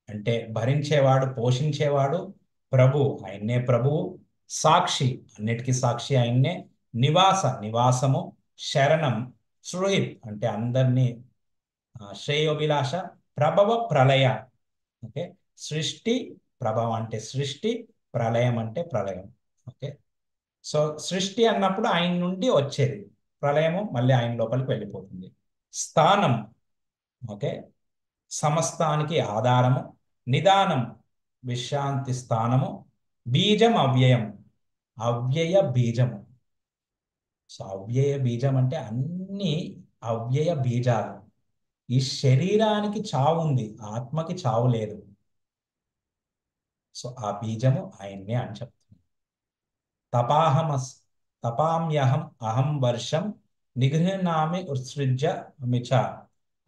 అంటే భరించేవాడు, పోషించేవాడు, ప్రభు ఆయన్నే ప్రభువు, సాక్షి అన్నిటికీ సాక్షి ఆయన్నే, నివాస నివాసము, శరణం, సుహృత్ అంటే అందరినీ శ్రేయోభిలాష, ప్రభవ ప్రళయ ఓకే, సృష్టి, ప్రభవం అంటే సృష్టి, ప్రళయం అంటే ప్రళయం. ఓకే, సో సృష్టి అన్నప్పుడు ఆయన నుండి వచ్చేది, ప్రళయము మళ్ళీ ఆయన లోపలికి వెళ్ళిపోతుంది. స్థానం, ఓకే, సమస్తానికి ఆధారము, నిదానం విశ్రాంతి స్థానము, బీజం అవ్యయం, అవ్యయ బీజము. సో అవ్యయ బీజం అంటే అన్ని అవ్యయ బీజాలు. ఈ శరీరానికి చావు ఉంది, ఆత్మకి చావు లేదు. సో ఆ బీజము ఆయన్నే అని చెప్తుంది. తపాహమస్ తపామ్యహం అహం వర్షం నిగృహ్ణామి ఉత్సృజ్య మిచ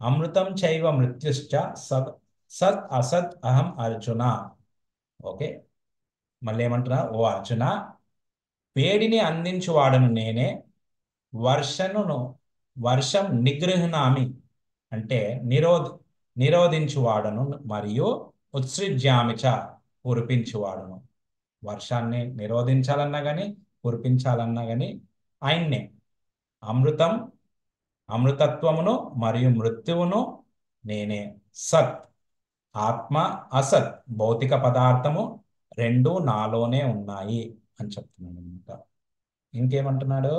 అమృతం చైవ మృత్యుశ్చ సత్ సత్ అసత్ అహం అర్జున. ఓకే, మళ్ళీ ఏమంటున్నా? ఓ అర్జున, వేడిని అందించువాడను నేనే, వర్షను వర్షం నిగృహ్ణామి అంటే నిరోధించువాడను, మరియు ఉత్సృజ్యామిచ కురిపించువాడను. వర్షాన్ని నిరోధించాలన్నా కానీ కురిపించాలన్నా కానీ ఆయన్నే. అమృతం, అమృతత్వమును మరియు మృత్యువును నేనే. సత్ ఆత్మ, అసత్ భౌతిక పదార్థము రెండు నాలోనే ఉన్నాయి అని చెప్తున్నాడు అనమాట. ఇంకేమంటున్నాడు?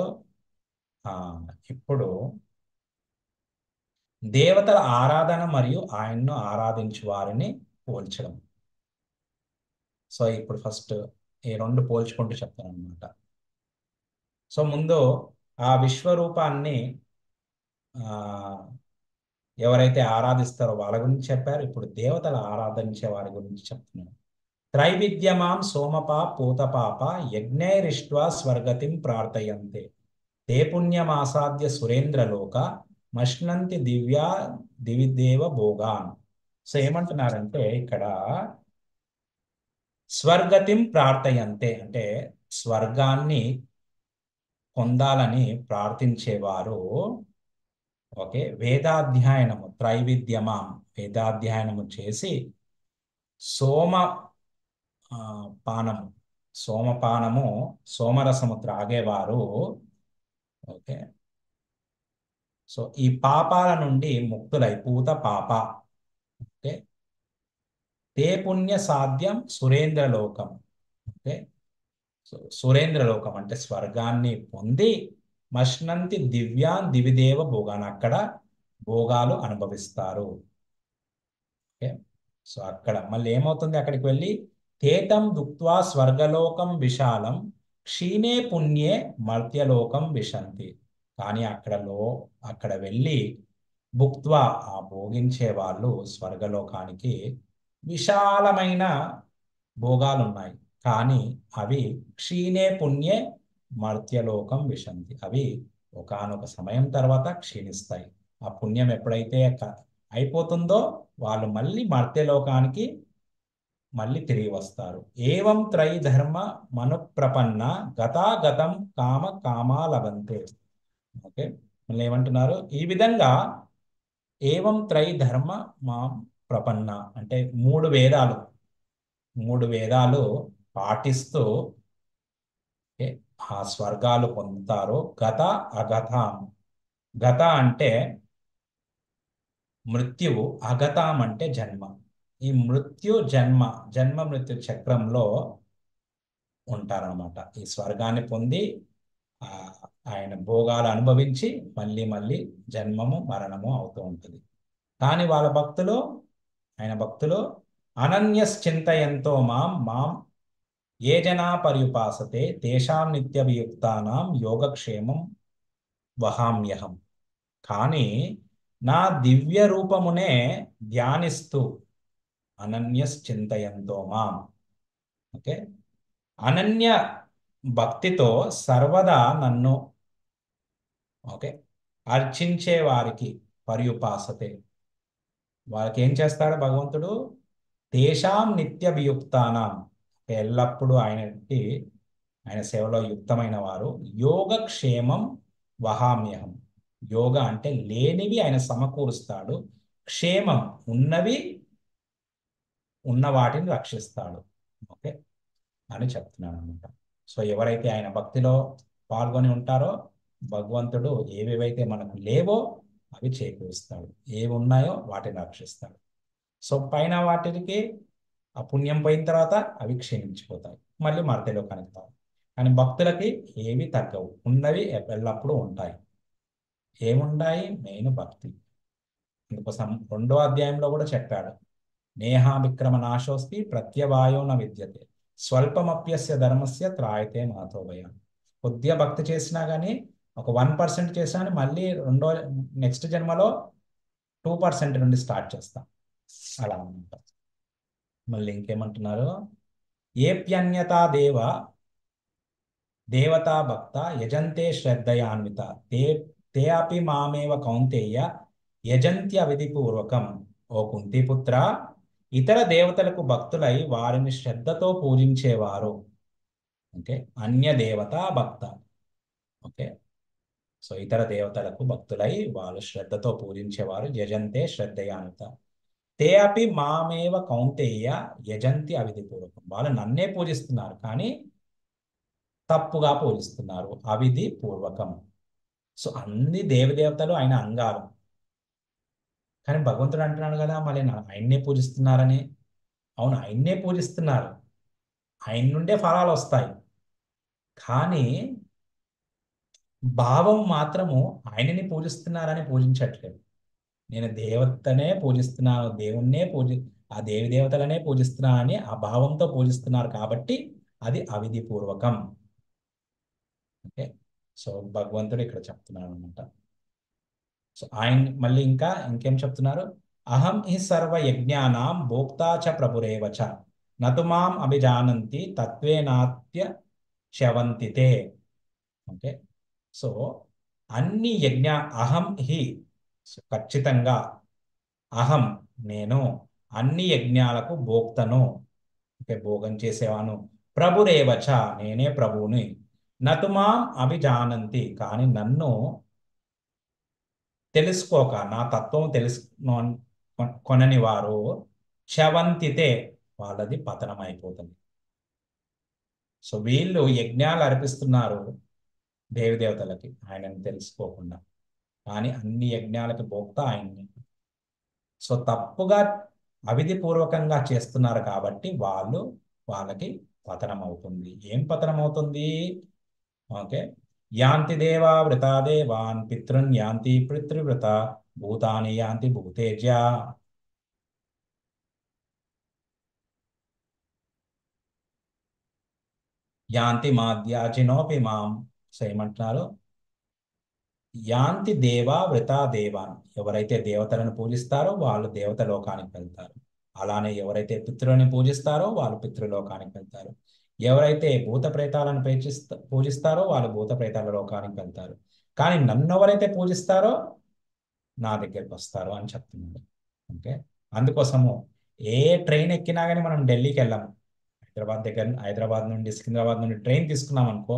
ఆ, ఇప్పుడు దేవతల ఆరాధన మరియు ఆయన్ను ఆరాధించు వారిని పోల్చడం. సో ఇప్పుడు ఫస్ట్ ఈ రెండు పోల్చుకుంటూ చెప్తాను అనమాట. సో ముందు ఆ విశ్వరూపాన్ని ఎవరైతే ఆరాధిస్తారో వాళ్ళ గురించి చెప్పారు. ఇప్పుడు దేవతలు ఆరాధించే వారి గురించి చెప్తున్నారు. త్రైవిద్యమాం సోమపా పూతపాప యజ్ఞైరిష్ట్వా స్వర్గతిం ప్రార్థయంతే తే పుణ్యమాసాద్య సురేంద్రలోక మష్నంతి దివ్యా దివిదేవ భోగాన్. సో ఏమంటున్నారంటే ఇక్కడ స్వర్గతిం ప్రార్థయంతే అంటే స్వర్గాన్ని పొందాలని ప్రార్థించేవారు. ఓకే, వేదాధ్యయనము త్రైవిద్యమాం వేదాధ్యయనము చేసి సోమ పానము సోమపానము సోమరసము త్రాగేవారు. ఓకే, సో ఈ పాపాల నుండి ముక్తులై పూత పాప. ఓకే, తే పుణ్య సాధ్యం సురేంద్రలోకం. ఓకే, సో సురేంద్రలోకం అంటే స్వర్గాన్ని పొంది మష్నంతి దివ్యాన్ దివిదేవ భోగాన్ అక్కడ భోగాలు అనుభవిస్తారు. ఓకే, సో అక్కడ మళ్ళీ ఏమవుతుంది, అక్కడికి వెళ్ళి తేతం దుక్త్వా స్వర్గలోకం విశాలం క్షీణే పుణ్యే మర్త్యలోకం విశంతి. కానీ అక్కడ వెళ్ళి భుక్త్వా ఆ భోగించే వాళ్ళు స్వర్గలోకానికి విశాలమైన భోగాలు ఉన్నాయి, కానీ అవి క్షీణే పుణ్యే మర్త్యలోకం విశంతి. అవి ఒకానొక సమయం తర్వాత క్షీణిస్తాయి. ఆ పుణ్యం ఎప్పుడైతే అయిపోతుందో వాళ్ళు మళ్ళీ మర్త్యలోకానికి మళ్ళీ తిరిగి వస్తారు. ఏవం త్రైధర్మ మనుప్రపన్న గతాగతం కామ కామా లభంతే. ఓకే, మళ్ళీ ఏమంటున్నారు, ఈ విధంగా ఏవం త్రైధర్మ మా ప్రపన్న అంటే మూడు వేదాలు పాటిస్తూ ఓకే, ఆ స్వర్గాలు పొందుతారు. గత అగతాం. గత అంటే మృత్యువు, అగతాం అంటే జన్మ. ఈ మృత్యు జన్మ జన్మ మృత్యు చక్రంలో ఉంటారనమాట. ఈ స్వర్గాన్ని పొంది ఆ ఆయన భోగాలు అనుభవించి మళ్ళీ మళ్ళీ జన్మము మరణము అవుతూ ఉంటుంది. కానీ వాళ్ళ ఆయన భక్తులు అనన్యశ్చింతయంతో మాం మాం ఏ జనా పర్యుపాసతే తేషాం నిత్య వియుక్తానాం యోగక్షేమం వహామ్యహం. కానీ నా దివ్య రూపమునే ధ్యానిస్తూ అనన్యశ్చింతయంతో మాం, ఓకే, అనన్య భక్తితో సర్వదా నన్ను ఓకే అర్చించే వారికి పర్యుపాసతే, వాళ్ళకి ఏం చేస్తాడు భగవంతుడు, తేషాం నిత్య వియుక్తానాం, ఎల్లప్పుడూ ఆయన సేవలో యుక్తమైన వారు యోగక్షేమం వహామ్యహం. యోగ అంటే లేనివి ఆయన సమకూరుస్తాడు, క్షేమం ఉన్న వాటిని రక్షిస్తాడు. ఓకే అని చెప్తున్నాను అనమాట. సో ఎవరైతే ఆయన భక్తిలో పాల్గొని ఉంటారో భగవంతుడు ఏవేవైతే మనకు లేవో అవి చేకూరుస్తాడు, ఏవి ఉన్నాయో వాటిని రక్షిస్తాడు. సో పైన వాటికి ఆ పుణ్యం పోయిన తర్వాత అవి క్షీణించిపోతాయి, మళ్ళీ మర్త్యలోకానికి తావు. కానీ భక్తులకి ఏవి తగ్గవు, ఉన్నవి ఎల్లప్పుడూ ఉంటాయి. ఏముంటాయి, మెయిన్ భక్తి. అందుకోసం 2వ అధ్యాయంలో కూడా చెప్పాడు, నేహా విక్రమ నాశోస్తి ప్రత్యవాయో న విద్యతే స్వల్పమప్యస్య ధర్మస్య త్రాయతే మాతో భయం. కొద్దిగా భక్తి చేసినా కానీ, ఒక 1% చేసినా కానీ మళ్ళీ నెక్స్ట్ జన్మలో 2% నుండి స్టార్ట్ చేస్తాం. అలా అనమాట. మళ్ళీ ఇంకేమంటున్నారు, ఏప్యన్యతా దేవతా భక్త యజంతే శ్రద్ధయాన్విత తే తే అపి మామేవ కౌంతేయ యజంత్య విధిపూర్వకం. ఓ కుంతిపుత్ర, ఇతర దేవతలకు భక్తులై వారిని శ్రద్ధతో పూజించేవారు, ఓకే, అన్య దేవతా భక్త. ఓకే, సో ఇతర దేవతలకు భక్తులై వాళ్ళు శ్రద్ధతో పూజించేవారు యజంతే శ్రద్ధయాన్విత తే అపి మామేవ కౌంతేయ యజంతి అవిధిపూర్వకం. వాళ్ళు నన్నే పూజిస్తున్నారు కానీ తప్పుగా పూజిస్తున్నారు, అవిధి పూర్వకం. సో అన్ని దేవదేవతలు ఆయన అంగాలు, కానీ భగవంతుడు అంటున్నాడు కదా మళ్ళీ ఆయన్నే పూజిస్తున్నారని. అవును, ఆయన్నే పూజిస్తున్నారు, ఆయన నుండే ఫలాలు వస్తాయి, కానీ భావం మాత్రము ఆయనని పూజిస్తున్నారని పూజించట్లేదు. నేను దేవతనే పూజిస్తున్నాను, ఆ దేవి దేవతలనే పూజిస్తున్నానని ఆ భావంతో పూజిస్తున్నారు కాబట్టి అది అవిధి పూర్వకం. ఓకే, సో భగవంతుడు ఇక్కడ చెప్తున్నాడు అనమాట. సో ఆయన మళ్ళీ ఇంకేం చెప్తున్నారు, అహం హి సర్వ యజ్ఞానాం భోక్తా చ ప్రభురేవచ నతు మాం అభిజానంతి తత్వేనాత్య శవంతితే. ఓకే, సో అన్ని అహం హి, ఖచ్చితంగా అహం నేను అన్ని యజ్ఞాలకు భోక్తను, ఓకే, భోగం చేసేవాను. ప్రభురేవచ నేనే ప్రభువుని. నతుమాం అభిజానంతి కానీ నన్ను తెలుసుకోక నా తత్వం కొనని వారు శవంతితే వాళ్ళది పతనం అయిపోతుంది. సో వీళ్ళు యజ్ఞాలు అర్పిస్తున్నారు దేవతలకి ఆయనని తెలుసుకోకుండా, కానీ అన్ని యజ్ఞాలకి భోక్త ఆయన్ని. సో తప్పుగా అవిధి పూర్వకంగా చేస్తున్నారు కాబట్టి వాళ్ళకి పతనం అవుతుంది. ఏం పతనం అవుతుంది, ఓకే, యాంతి దేవా వృతా దేవాన్ పితృన్ యాంతి పితృవృత భూతాని యాంతి భూతేజ్య. యాంతి మాద్యాజినోపి మాం. సో ఏమంటున్నారు? యాంతి దేవా వృతా దేవాన్. ఎవరైతే దేవతలను పూజిస్తారో వాళ్ళు దేవత లోకానికి వెళ్తారు. అలానే ఎవరైతే పితృని పూజిస్తారో వాళ్ళు పితృలోకానికి వెళ్తారు. ఎవరైతే భూత ప్రేతాలను పూజిస్తారో వాళ్ళు భూత ప్రేతాల లోకానికి వెళ్తారు. కానీ నన్ను ఎవరైతే పూజిస్తారో నా దగ్గరికి వస్తారు అని చెప్తున్నాడు. ఓకే. అందుకోసము ఏ ట్రైన్ ఎక్కినా కానీ మనం ఢిల్లీకి వెళ్ళాము. హైదరాబాద్ నుండి సికింద్రాబాద్ నుండి ట్రైన్ తీసుకున్నాం అనుకో.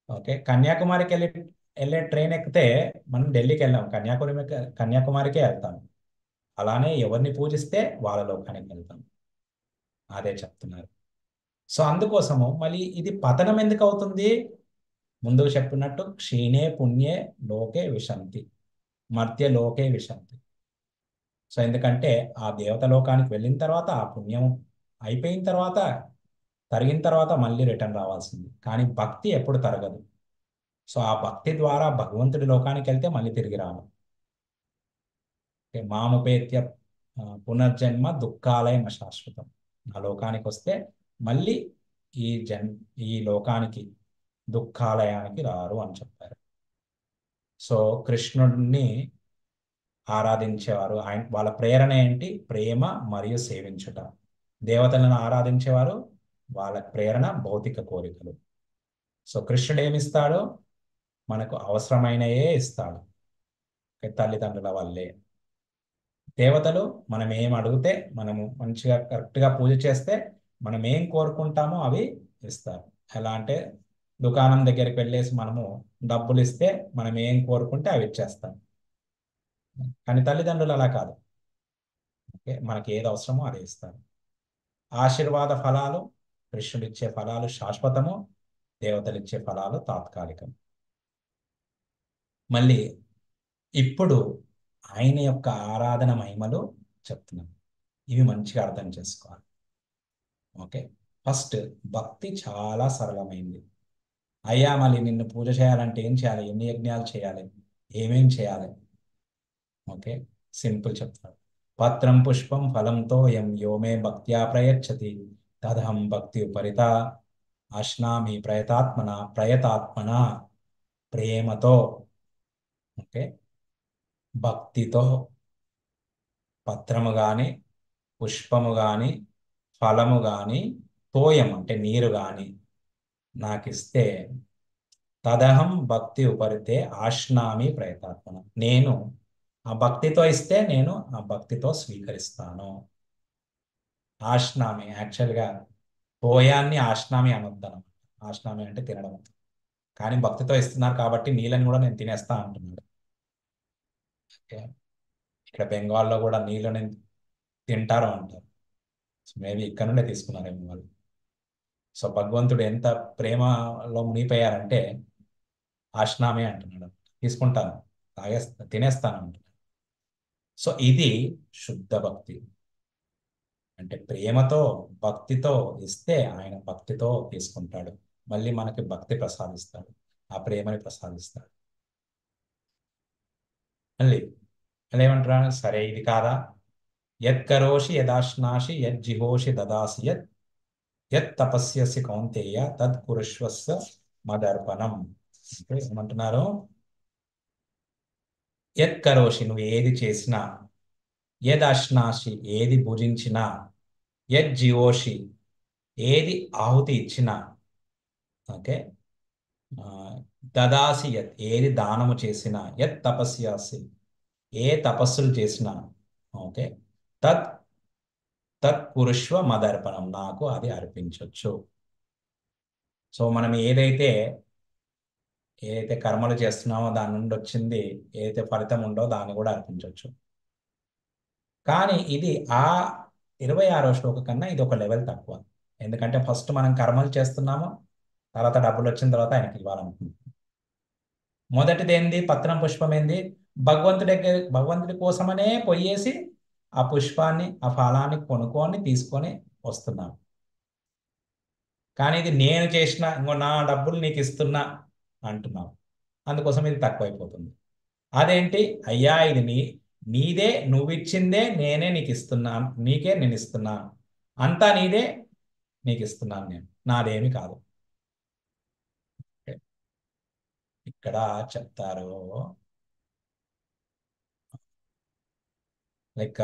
ఓకే. కన్యాకుమారికి వెళ్ళే ట్రైన్ ఎక్కితే మనం ఢిల్లీకి వెళ్ళాం, కన్యాకుమారికే వెళ్తాం. అలానే ఎవరిని పూజిస్తే వాళ్ళ లోకానికి వెళ్తాం. అదే చెప్తున్నారు. సో అందుకోసము మళ్ళీ ఇది పతనం ఎందుకు అవుతుంది? ముందుకు చెప్పినట్టు క్షీణే పుణ్యే లోకే విశంతి, మర్త్య లోకే విశంతి. సో ఎందుకంటే ఆ దేవత లోకానికి వెళ్ళిన తర్వాత ఆ పుణ్యం అయిపోయిన తర్వాత, తరిగిన తర్వాత మళ్ళీ రిటర్న్ రావాల్సింది. కానీ భక్తి ఎప్పుడు తరగదు. సో ఆ భక్తి ద్వారా భగవంతుడి లోకానికి వెళ్తే మళ్ళీ తిరిగి రాము. మాముపేత్య పునర్జన్మ దుఃఖాలయం అశాశ్వతం. ఆ లోకానికి వస్తే మళ్ళీ ఈ ఈ లోకానికి దుఃఖాలయానికి రారు అని చెప్పారు. సో కృష్ణుడిని ఆరాధించేవారు, వాళ్ళ ప్రేరణ ఏంటి? ప్రేమ మరియు సేవించుట. దేవతలను ఆరాధించేవారు వాళ్ళ ప్రేరణ భౌతిక కోరికలు. సో కృష్ణుడు ఏమిస్తాడు? మనకు అవసరమైనయే ఇస్తాడు, తల్లిదండ్రుల వల్లే. దేవతలు మనం ఏం అడిగితే, మనము మంచిగా కరెక్ట్గా పూజ చేస్తే మనం ఏం కోరుకుంటామో అవి ఇస్తారు. ఎలా అంటే దుకాణం దగ్గరికి వెళ్ళేసి మనము డబ్బులు ఇస్తే మనం ఏం కోరుకుంటే అవి ఇచ్చేస్తాం. కానీ తల్లిదండ్రులు అలా కాదు. ఓకే. మనకి ఏది అవసరమో అది ఇస్తారు. ఆశీర్వాద ఫలాలు, కృష్ణుడు ఇచ్చే ఫలాలు శాశ్వతము, దేవతలు ఇచ్చే ఫలాలు తాత్కాలికం. మళ్ళీ ఇప్పుడు ఆయన యొక్క ఆరాధన మహిమలు చెప్తున్నాను. ఇవి మంచిగా అర్థం చేసుకోవాలి. ఓకే. ఫస్ట్ భక్తి చాలా సరళమైంది. అయ్యా మళ్ళీ నిన్ను పూజ చేయాలంటే ఏం చేయాలి? ఎన్ని యజ్ఞాలు చేయాలి? ఏమేం చేయాలి? ఓకే. సింపుల్ చెప్తాడు. పత్రం పుష్పం ఫలంతో యోమే భక్త్యా ప్రయచ్చతి తదహం భక్తి ఉపరిత అశ్నామి ప్రయతాత్మన ప్రేమతో. ఓకే. భక్తితో పత్రము గాని, పుష్పము గాని, ఫలము గాని, తోయం అంటే నీరు గాని నాకిస్తే తదహం భక్తి ఉపరితే ఆశ్నామి ప్రయతాత్మన. నేను ఆ భక్తితో ఇస్తే నేను ఆ భక్తితో స్వీకరిస్తాను. ఆశ్నామి యాక్చువల్గా తోయాన్ని ఆశ్నామి అనొద్దనం. ఆశ్నామి అంటే తినడం. కానీ భక్తితో ఇస్తున్నారు కాబట్టి నీళ్ళని కూడా నేను తినేస్తా అంటున్నాడు. ఓకే. ఇక్కడ బెంగాల్లో కూడా నీళ్ళని తింటారు అంటారు. సో మేబీ ఇక్కడ నుండే తీసుకున్నారేమో వాళ్ళు. సో భగవంతుడు ఎంత ప్రేమలో మునిగిపోయారంటే ఆశ్నామే అంటున్నాడు. తీసుకుంటాను, తినేస్తాను అంటున్నాడు. సో ఇది శుద్ధ భక్తి. అంటే ప్రేమతో భక్తితో ఇస్తే ఆయన భక్తితో తీసుకుంటాడు, మళ్ళీ మనకి భక్తి ప్రసాదిస్తాడు, ఆ ప్రేమని ప్రసాదిస్తాడు. మళ్ళీ మళ్ళీ ఏమంటారు? సరే ఇది కాదా? యత్కరోషి యదాశ్నాసి యజ్జిహోషి దదాసి యత్ తపస్యసి కౌంతేయ తత్ కురుష్వస్య మదర్పణం. అంటే ఏమంటున్నారు? యత్కరోషి నువ్వు ఏది చేసినా, యదశ్నాసి ఏది భుజించినా, యజ్జిహోషి ఏది ఆహుతి ఇచ్చినా, ఓకే, దదాసి యత్ ఏది దానము చేసినా, యత్ తపస్యాసి ఏ తపస్సులు చేసినా, ఓకే, తత్ తత్ కురుష్వ మదర్పణం నాకు అది అర్పించవచ్చు. సో మనం ఏదైతే కర్మలు చేస్తున్నామో దాని నుండి వచ్చింది ఏదైతే ఫలితం ఉందో దాన్ని కూడా అర్పించవచ్చు. కానీ ఇది ఆ 26వ శ్లోకం కన్నా ఇది ఒక లెవెల్ తక్కువ. ఎందుకంటే ఫస్ట్ మనం కర్మలు చేస్తున్నాము, తర్వాత డబ్బులు వచ్చిన తర్వాత ఆయనకి ఇవ్వాలనుకుంటున్నాం. మొదటిది ఏంది? పత్రం పుష్పం ఏంది? భగవంతుడి కోసమనే పొయ్యేసి ఆ పుష్పాన్ని ఆ ఫలాన్ని కొనుక్కొని తీసుకొని వస్తున్నాం. కానీ ఇది నేను చేసిన, ఇంకో నా డబ్బులు నీకు ఇస్తున్నా అంటున్నావు, అందుకోసం ఇది తక్కువైపోతుంది. అదేంటి? అయ్యా ఇది నీదే, నువ్విచ్చిందే నేనే నీకు ఇస్తున్నాను, నీకే నేను ఇస్తున్నాను, అంతా నీదే, నీకు ఇస్తున్నాను, నేను నాదేమి కాదు. ఇక్కడ చెప్తారు, లైక్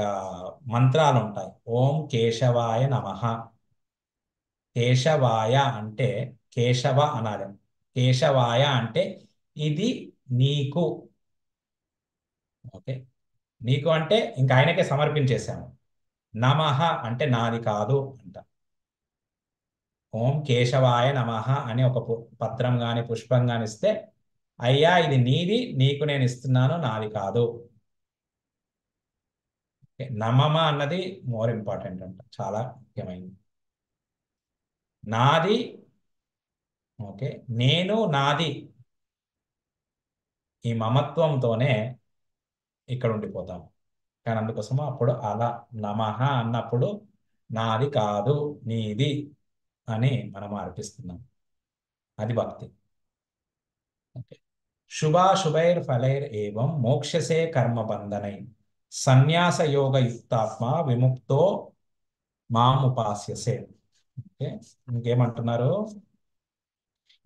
మంత్రాలు ఉంటాయి. ఓం కేశవాయ నమః. కేశవాయ అంటే కేశవ అనాలి. కేశవాయ అంటే ఇది నీకు. ఓకే, నీకు అంటే ఇంకా ఆయనకే సమర్పించేశాను. నమః అంటే నాది కాదు అంట. ఓం కేశవాయ నమః అని ఒక పత్రం గాని పుష్పం గాని ఇస్తే, అయ్యా ఇది నీది, నీకు నేను ఇస్తున్నాను, నాది కాదు. ఓకే, నమమ అన్నది మోర్ ఇంపార్టెంట్ అంట, చాలా ముఖ్యమైనది. నాది. ఓకే, నేను నాది, ఈ మమత్వంతోనే ఇక్కడ ఉండిపోతాం. కానీ అందుకోసము అప్పుడు అలా నమః అన్నప్పుడు నాది కాదు నీది అని మనం అర్పిస్తున్నాం. అది భక్తి. ఓకే, శుభాశుభైర్ ఫలైర్ ఏవం మోక్షసే కర్మ బంధనై సన్యాస యోగ యుక్తాత్మ విముక్తో మాం ఉపాస్యసే. ఓకే, ఇంకేమంటున్నారు?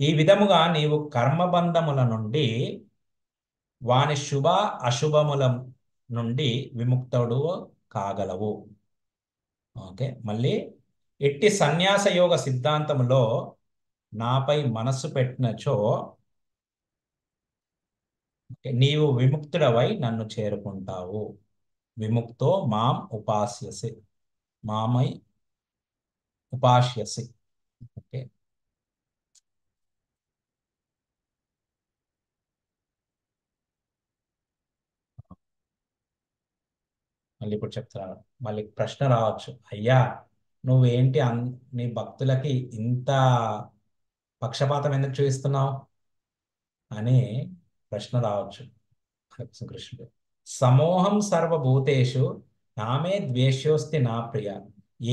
ఈ విధముగా నీవు కర్మబంధముల నుండి, వాని శుభ అశుభముల నుండి విముక్తుడు కాగలవు. ఓకే, మళ్ళీ ఎట్టి సన్యాస యోగ సిద్ధాంతములో నాపై మనస్సు పెట్టినచో నీవు విముక్తుడవై నన్ను చేరుకుంటావు. విముక్తో మాం ఉపాస్యసి, మామై ఉపాస్యసి. ఓకే, మళ్ళీ ఇప్పుడు చెప్తున్నాను. మళ్ళీ ప్రశ్న రావచ్చు, అయ్యా నువ్వేంటి నీ భక్తులకి ఇంత పక్షపాతం ఎందుకు చూపిస్తున్నావు అని ప్రశ్న రావచ్చు. కృష్ణుడు, సమోహం సర్వభూతేషు నామే ద్వేష్యోస్తి నా ప్రియ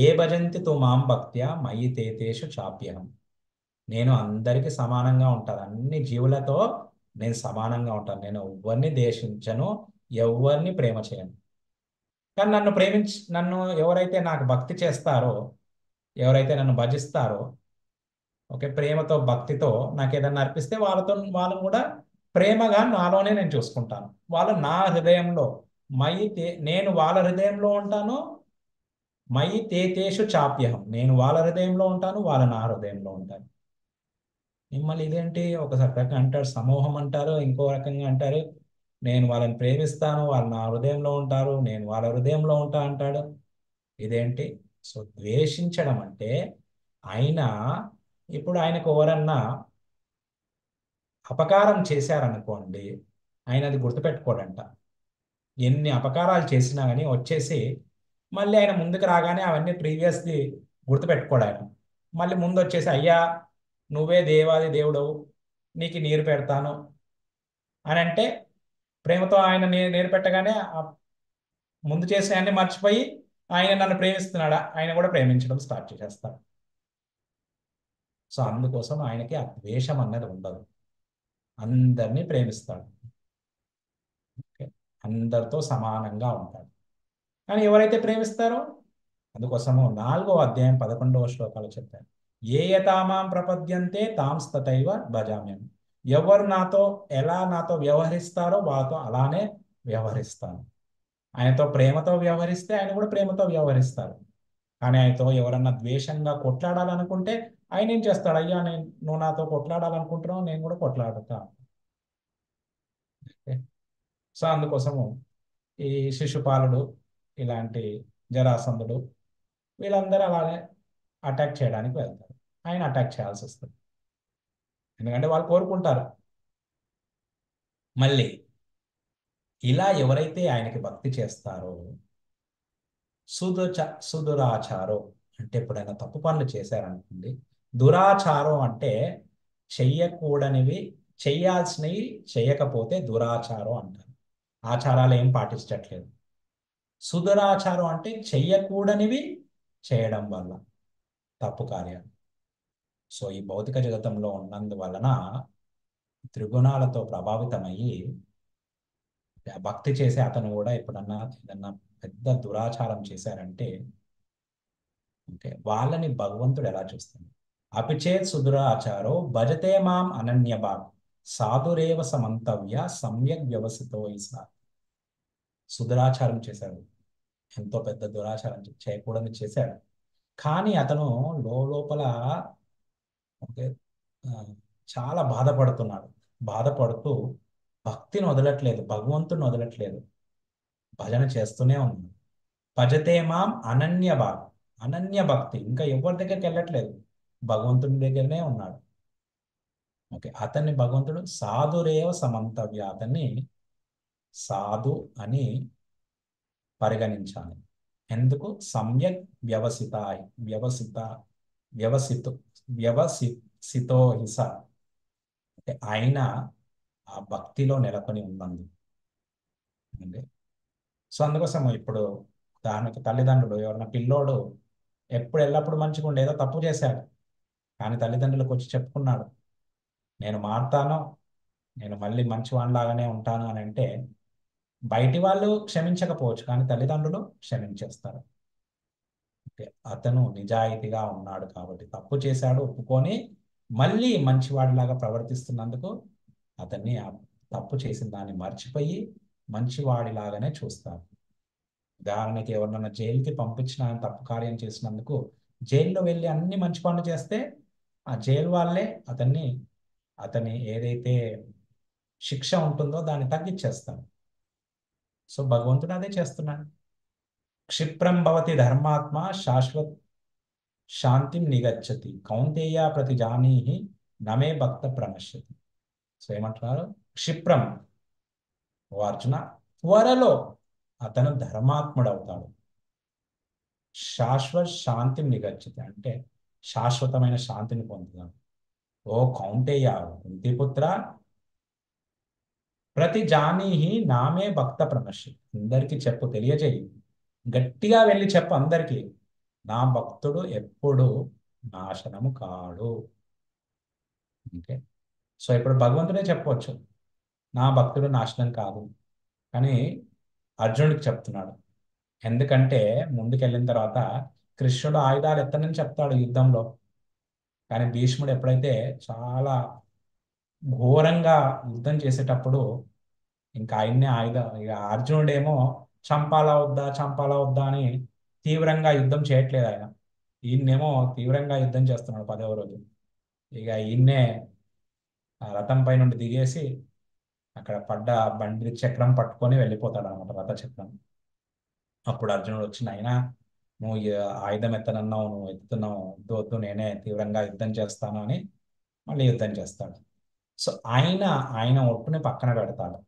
ఏ భజంతి తు మాం భక్త్యా మయి తేతేషు చాప్యహం. నేను అందరికీ సమానంగా ఉంటాను, అన్ని జీవులతో నేను సమానంగా ఉంటాను, నేను ఎవరిని ద్వేషించను, ఎవరిని ప్రేమ చేయను. కానీ నన్ను ఎవరైతే నాకు భక్తి చేస్తారో, ఎవరైతే నన్ను భజిస్తారో, ఓకే, ప్రేమతో భక్తితో నాకు ఏదన్నా అర్పిస్తే వాళ్ళని కూడా ప్రేమగా నాలోనే నేను చూసుకుంటాను. వాళ్ళు నా హృదయంలో, నేను వాళ్ళ హృదయంలో ఉంటాను. మయి తేతేషు చాప్యహం, నేను వాళ్ళ హృదయంలో ఉంటాను, వాళ్ళు నా హృదయంలో ఉంటారు. మిమ్మల్ని ఇదేంటి ఒక రకంగా అంటారు, సమూహం అంటారు, ఇంకో రకంగా అంటారు నేను వాళ్ళని ప్రేమిస్తాను, వాళ్ళు నా హృదయంలో ఉంటారు, నేను వాళ్ళ హృదయంలో ఉంటా అంటాడు. ఇదేంటి? సో ద్వేషించడం అంటే ఆయన, ఇప్పుడు ఆయనకు ఎవరన్నా అపకారం చేశారనుకోండి, ఆయన అది గుర్తుపెట్టుకోడంట. ఎన్ని అపకారాలు చేసినా కానీ వచ్చేసి మళ్ళీ ఆయన ముందుకు రాగానే అవన్నీ ప్రీవియస్ది గుర్తుపెట్టుకోడు ఆయన. మళ్ళీ ముందు వచ్చేసి, అయ్యా నువ్వే దేవాది దేవుడవు, నీకు నీరు పెడతాను అని అంటే, ప్రేమతో ఆయన నీరు పెట్టగానే ముందు చేసిన అన్ని మర్చిపోయి ఆయన నన్ను ప్రేమిస్తున్నాడా, ఆయన కూడా ప్రేమించడం స్టార్ట్ చేసేస్తాడు. సో అందుకోసం ఆయనకి ఆ ద్వేషం అన్నది ఉండదు, అందరినీ ప్రేమిస్తాడు. ఓకే, అందరితో సమానంగా ఉంటాడు. కానీ ఎవరైతే ప్రేమిస్తారో, అందుకోసము 4వ అధ్యాయం 11వ శ్లోకాలు చెప్పారు, ఏ యథామాం ప్రపద్యంతే తాంస్తతైవ భజామ్యం. ఎవరు నాతో వ్యవహరిస్తారో వాళ్ళతో అలానే వ్యవహరిస్తాను. ఆయనతో ప్రేమతో వ్యవహరిస్తే ఆయన కూడా ప్రేమతో వ్యవహరిస్తారు. కానీ ఆయనతో ఎవరన్నా ద్వేషంగా కొట్లాడాలనుకుంటే ఆయన ఏం చేస్తాడు, అయ్యా నువ్వు నాతో కొట్లాడాలనుకుంటున్నావు, నేను కూడా కొట్లాడుతా. ఓకే? సో అందుకోసము ఈ శిశుపాలుడు, ఇలాంటి జరాసంధుడు, వీళ్ళందరూ అలానే అటాక్ చేయడానికి వెళ్తారు. ఆయన అటాక్ చేయాల్సి వస్తుంది, ఎందుకంటే వాళ్ళు కోరుకుంటారు. మళ్ళీ ఇలా ఎవరైతే ఆయనకి భక్తి చేస్తారో, సుదురాచారో అంటే ఎప్పుడైనా తప్పు పనులు చేశారనుకోండి. దురాచారం అంటే చెయ్యకూడనివి చెయ్యాల్సినవి చేయకపోతే దురాచారం అంటారు. ఆచారాలు ఏం పాటించట్లేదు. సుదురాచారం అంటే చెయ్యకూడనివి చేయడం వల్ల తప్పు కార్యాలు. సో ఈ భౌతిక జగతంలో ఉన్నందువలన త్రిగుణాలతో ప్రభావితమయ్యి భక్తి చేసే అతను కూడా ఎప్పుడన్నా ఏదన్నా పెద్ద దురాచారం చేశారంటే, ఓకే, వాళ్ళని భగవంతుడు ఎలా చూస్తాడు? అపిచేత్ సుదురాచారో భజతే మాం అనన్యభాగ్ సాధురేవ సమంతవ్య సమ్యక్ వ్యవసితో ఇస. సుదురాచారం చేశాడు, ఎంతో పెద్ద దురాచారం చేయకూడని చేశాడు. కానీ అతను లోపల ఓకే ఆ, చాలా బాధపడుతున్నాడు. బాధపడుతూ భక్తిని వదలట్లేదు, భగవంతుని వదలట్లేదు, భజన చేస్తూనే ఉన్నాడు. భజతే మాం అనన్య భావ, అనన్య భక్తి, ఇంకా ఎవరి దగ్గరికి వెళ్ళట్లేదు, భగవంతుని దగ్గరనే ఉన్నాడు. ఓకే, అతన్ని భగవంతుడు సాధురేవ సమంతవ్య, అతన్ని సాధు అని పరిగణించాలి. ఎందుకు? సమ్యక్ వ్యవసిత, వ్యవసిత వ్యవసితు వ్యవసితో హిస, అంటే ఆయన ఆ భక్తిలో నెలకొని ఉన్నందు అండి. సో అందుకోసం ఇప్పుడు ఉదాహరణకి తల్లిదండ్రులు ఎవరైనా పిల్లోడు ఎప్పుడు ఎల్లప్పుడు మంచిగా ఉండే, ఏదో తప్పు చేశాడు, కానీ తల్లిదండ్రులకు వచ్చి చెప్పుకున్నాడు, నేను మారుతాను, నేను మళ్ళీ మంచివాడిలాగానే ఉంటాను అని అంటే, బయటి వాళ్ళు క్షమించకపోవచ్చు కానీ తల్లిదండ్రులు క్షమించేస్తారు. ఓకే, అతను నిజాయితీగా ఉన్నాడు కాబట్టి, తప్పు చేశాడు ఒప్పుకొని మళ్ళీ మంచివాడిలాగా ప్రవర్తిస్తున్నందుకు అతన్ని ఆ తప్పు చేసిన దాన్ని మర్చిపోయి మంచివాడిలాగానే చూస్తారు. ఉదాహరణకి ఎవరినైనా జైలుకి పంపించిన తప్పు కార్యం చేసినందుకు జైల్లో వెళ్ళి అన్ని మంచి పనులు చేస్తే ఆ జైలు వాళ్ళే అతని ఏదైతే శిక్ష ఉంటుందో దాన్ని తగ్గించేస్తారు. సో భగవంతుడు అదే చేస్తున్నాడు. క్షిప్రం భవతి ధర్మాత్మ శాశ్వత్ శాంతిం నిగచ్చతి కౌంతేయ ప్రతి జానీహి నమే భక్త ప్రణశ్యతి. సో ఏమంటున్నారు? క్షిప్రం, ఓ అర్జున, త్వరలో అతను ధర్మాత్ముడు అవుతాడు. శాశ్వత శాంతిని నిగచ్చతి అంటే శాశ్వతమైన శాంతిని పొందుతాడు. ఓ కౌంటేయ, కుంతిపుత్ర, ప్రతి జానీహి నామే భక్త ప్రణశ్య, అందరికీ చెప్పు, తెలియజేయి, గట్టిగా వెళ్ళి చెప్పు అందరికీ, నా భక్తుడు ఎప్పుడు నాశనము కాడు. ఓకే, సో ఇప్పుడు భగవంతుడే చెప్పవచ్చు నా భక్తుడు నాశనం కాదు, కానీ అర్జునుడికి చెప్తున్నాడు. ఎందుకంటే ముందుకెళ్ళిన తర్వాత కృష్ణుడు ఆయుధాలు ఎత్తనని చెప్తాడు యుద్ధంలో, కానీ భీష్ముడు ఎప్పుడైతే చాలా ఘోరంగా యుద్ధం చేసేటప్పుడు ఇంకా ఆయన్నే ఆయుధం, ఇక అర్జునుడేమో చంపాలా వద్దా చంపాలా వద్దా అని తీవ్రంగా యుద్ధం చేయట్లేదు ఆయన, ఈయన్నేమో తీవ్రంగా యుద్ధం చేస్తున్నాడు 10వ రోజు. ఇక ఈయన్నే ఆ రథం పై నుండి దిగేసి అక్కడ పడ్డ బండి చక్రం పట్టుకొని వెళ్ళిపోతాడు అనమాట, రథ చక్రం. అప్పుడు అర్జునుడు వచ్చి, నాయనా నువ్వు ఈ ఆయుధం ఎత్తనన్నావు, నువ్వు ఎత్తుతున్నావు, వద్దు వద్దు నేనే తీవ్రంగా యుద్ధం చేస్తాను అని మళ్ళీ యుద్ధం చేస్తాడు. సో ఆయన ఒట్టుని పక్కన పెడతాడు,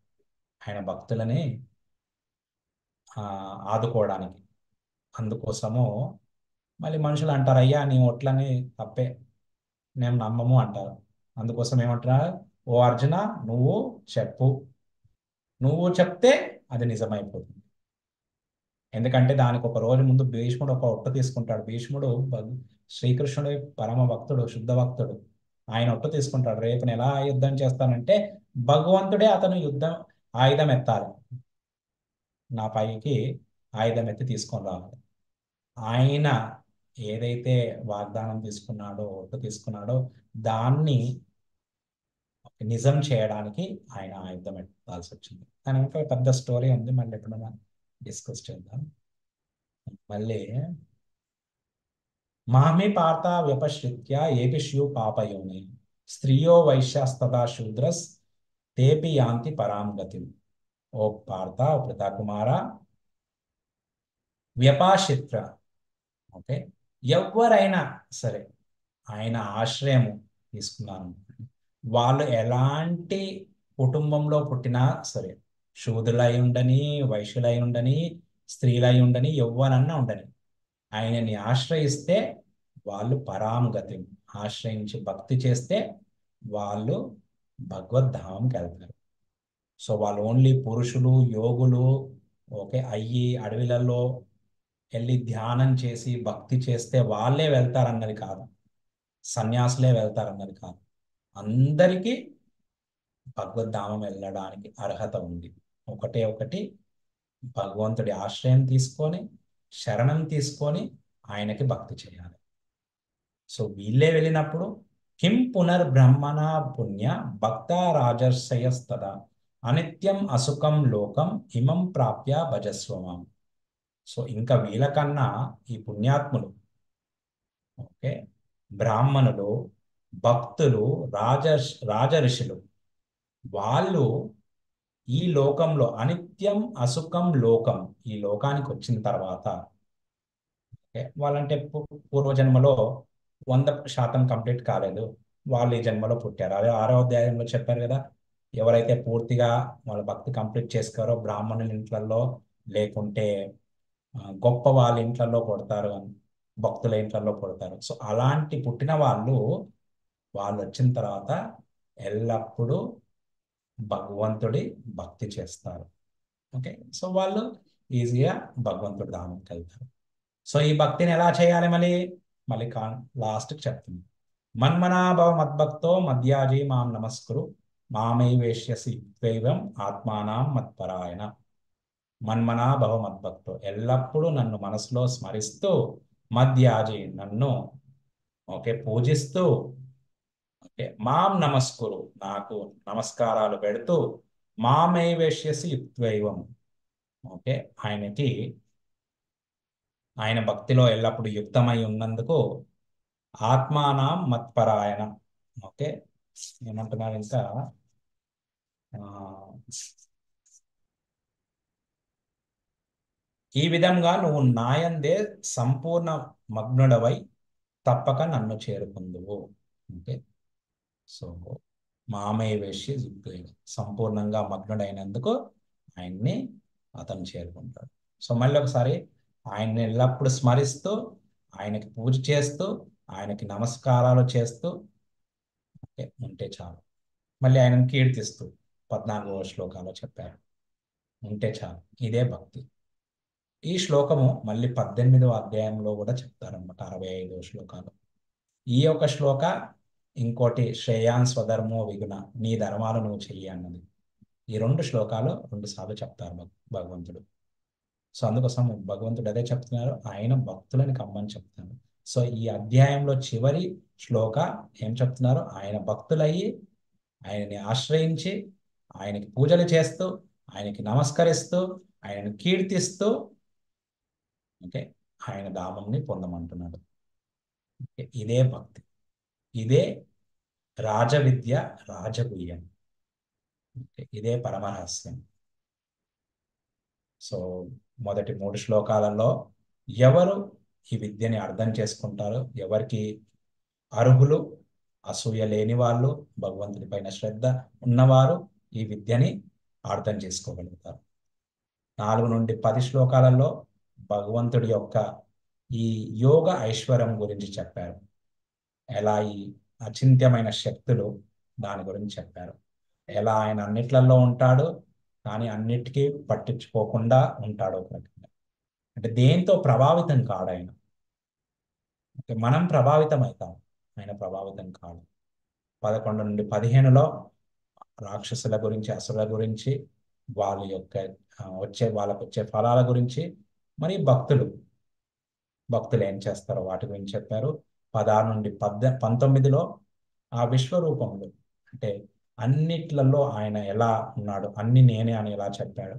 ఆయన భక్తులని ఆ, ఆదుకోవడానికి. అందుకోసము మళ్ళీ మనుషులు అంటారు, అయ్యా నీ ఒట్లని తప్పే, మేము నమ్మము అంటారు. అందుకోసం ఏమంటున్నారు? ఓ అర్జున, నువ్వు చెప్పు, నువ్వు చెప్తే అది నిజమైపోతుంది. ఎందుకంటే దానికి ఒక రోజు ముందు భీష్ముడు ఒక ఒట్టు తీసుకుంటాడు. భీష్ముడు శ్రీకృష్ణుడి పరమ భక్తుడు, శుద్ధ భక్తుడు. ఆయన ఒట్టు తీసుకుంటాడు, రేపు నేను ఎలా యుద్ధం చేస్తానంటే భగవంతుడే అతను ఆయుధం ఎత్తాలి, నా పైకి ఆయుధం ఎత్తి తీసుకొని రావాలి. ఆయన ఏదైతే వాగ్దానం తీసుకున్నాడో, ఒట్టు తీసుకున్నాడో దాన్ని నిజం చేయడానికి ఆయన ఆయుధం ఎత్తాల్సి వచ్చింది. దాని ఇంకా పెద్ద స్టోరీ ఉంది, మళ్ళీ ఎప్పుడైనా డిస్కస్ చేద్దాం. మళ్ళీ మామి పార్థ వ్యపశ్రిత్య ఏపిష్యు పాపయోని స్త్రియో వైశ్యాస్తదా శూద్రస్ తేపి యాంతి పరాం గతిం. ఓ పార్థ, ఓ పృథకుమార, వ్యపాశిత్ర, ఓకే, ఎవరైనా సరే ఆయన ఆశ్రయము తీసుకున్నాను, వాళ్ళు ఎలాంటి కుటుంబంలో పుట్టినా సరే, శూద్రులై ఉండని, వైశ్యులై ఉండని, స్త్రీలై ఉండని, యవ్వనన్నా ఉండని, ఆయనని ఆశ్రయిస్తే వాళ్ళు పరాంగతి, ఆశ్రయించి భక్తి చేస్తే వాళ్ళు భగవద్ధామంకి వెళ్తారు. సో వాళ్ళు ఓన్లీ పురుషులు, యోగులు, ఓకే, అయ్యి అడవిలలో వెళ్ళి ధ్యానం చేసి భక్తి చేస్తే వాళ్ళే వెళ్తారన్నది కాదు, సన్యాసులే వెళ్తారన్నది కాదు, అందరికీ భగవద్ధామం వెళ్ళడానికి అర్హత ఉంది. ఒకటే ఒకటి, భగవంతుడి ఆశ్రయం తీసుకొని, శరణం తీసుకొని ఆయనకి భక్తి చేయాలి. సో వీళ్ళే వెళ్ళినప్పుడు కిం పునర్బ్రహ్మణ పుణ్య భక్త రాజర్షయస్తదా అనిత్యం అసుఖం లోకం ఇమం ప్రాప్య భజస్వమం. సో ఇంకా వీళ్ళకన్నా ఈ పుణ్యాత్ములు, ఓకే, బ్రాహ్మణులు, భక్తులు, రాజ ఋషులు, వాళ్ళు ఈ లోకంలో అనిత్యం అసుఖం లోకం, ఈ లోకానికి వచ్చిన తర్వాత, ఓకే, వాళ్ళంటే పూర్వజన్మలో 100% కంప్లీట్ కాలేదు, వాళ్ళు ఈ జన్మలో పుట్టారు. అదే 6వ అధ్యాయంలో చెప్పారు కదా, ఎవరైతే పూర్తిగా వాళ్ళ భక్తి కంప్లీట్ చేసుకోరో బ్రాహ్మణుల ఇంట్లలో, లేకుంటే గొప్ప వాళ్ళ ఇంట్లలో పుడతారు అని, భక్తుల ఇంట్లలో పుడతారు. సో అలాంటి పుట్టిన వాళ్ళు, వాళ్ళు వచ్చిన తర్వాత ఎల్లప్పుడూ భగవంతుడి భక్తి చేస్తారు. ఓకే, సో వాళ్ళు ఈజీగా భగవంతుడి ధామంకి వెళ్తారు. సో ఈ భక్తిని ఎలా చేయాలి మళ్ళీ, మళ్ళీ లాస్ట్కి చెప్తుంది. మన్మనాభవ మద్భక్తో మధ్యాజీ మాం నమస్కురు మామై వేష్యసి త్వైవం ఆత్మానం మత్పరాయణ. మన్మనాభవ మద్భక్తో, ఎల్లప్పుడూ నన్ను మనసులో స్మరిస్తూ, మధ్యాజీ నన్ను, ఓకే, పూజిస్తూ, ఓకే, మాం నమస్కురు నాకు నమస్కారాలు పెడుతూ, మామై వేష్యసి యుక్త్వైవం, ఓకే, ఆయనకి, ఆయన భక్తిలో ఎల్లప్పుడూ యుక్తమై ఉన్నందుకు, ఆత్మానం మత్పరాయణ, ఓకే, ఏమంటున్నారు ఇంకా, ఆ, ఈ విధంగా నువ్వు నాయందే సంపూర్ణ మగ్నుడవై తప్పక నన్ను చేరుకుందువు. ఓకే, సో మామయ్య వేషి సంపూర్ణంగా మగ్నుడైనందుకు ఆయన్ని అతను చేరుకుంటాడు. సో మళ్ళీ ఒకసారి ఆయన్ని ఎల్లప్పుడూ స్మరిస్తూ, ఆయనకి పూజ చేస్తూ, ఆయనకి నమస్కారాలు చేస్తూ, ఓకే, ఉంటే చాలు. మళ్ళీ ఆయనను కీర్తిస్తూ 14వ శ్లోకాలో చెప్పారు, ఉంటే చాలు. ఇదే భక్తి. ఈ శ్లోకము మళ్ళీ 18వ అధ్యాయంలో కూడా చెప్తారన్నమాట, 65వ శ్లోకాలు. ఈ యొక్క శ్లోక, ఇంకోటి శ్రేయాన్ స్వధర్మో విగుణ, నీ ధర్మాలు నువ్వు చెయ్యి అన్నది. ఈ 2 శ్లోకాలు 2 సార్లు చెప్తారు భగవంతుడు. సో అందుకోసం భగవంతుడు అదే చెప్తున్నారు, ఆయన భక్తులని కమ్మని చెప్తున్నారు. సో ఈ అధ్యాయంలో చివరి శ్లోక ఏం చెప్తున్నారు, ఆయన భక్తులయ్యి, ఆయనని ఆశ్రయించి, ఆయనకి పూజలు చేస్తూ, ఆయనకి నమస్కరిస్తూ, ఆయనను కీర్తిస్తూ, ఓకే, ఆయన ధామంని పొందమంటున్నాడు. ఓకే, ఇదే భక్తి, ఇదే రాజవిద్య, రాజగుహ్యం, ఓకే, ఇదే పరమరహస్యం. సో మొదటి 3 శ్లోకాలలో ఎవరు ఈ విద్యని అర్థం చేసుకుంటారో, ఎవరికి అర్హులు, అసూయ లేని వాళ్ళు, భగవంతుడి పైన శ్రద్ధ ఉన్నవారు ఈ విద్యని అర్థం చేసుకోగలుగుతారు. 4 నుండి 10 శ్లోకాలలో భగవంతుడి యొక్క ఈ యోగ ఐశ్వర్యం గురించి చెప్పారు. ఎలా ఈ అచింత్యమైన శక్తులు, దాని గురించి చెప్పారు. ఎలా ఆయన అన్నిట్లలో ఉంటాడు, కానీ అన్నిటికీ పట్టించుకోకుండా ఉంటాడు ఒక రకంగా. అంటే దేంతో ప్రభావితం కాడు ఆయన. అంటే మనం ప్రభావితం అవుతాం, ఆయన ప్రభావితం కాడు. 11 నుండి 15లో రాక్షసుల గురించి, అసురుల గురించి, వాళ్ళ యొక్క వాళ్ళకు వచ్చే ఫలాల గురించి, మరి భక్తులు ఏం చేస్తారో వాటి గురించి చెప్పారు. 16 నుండి 19లో ఆ విశ్వరూపములు, అంటే అన్నిట్లలో ఆయన ఎలా ఉన్నాడు, అన్ని నేనే అని ఎలా చెప్పాడు,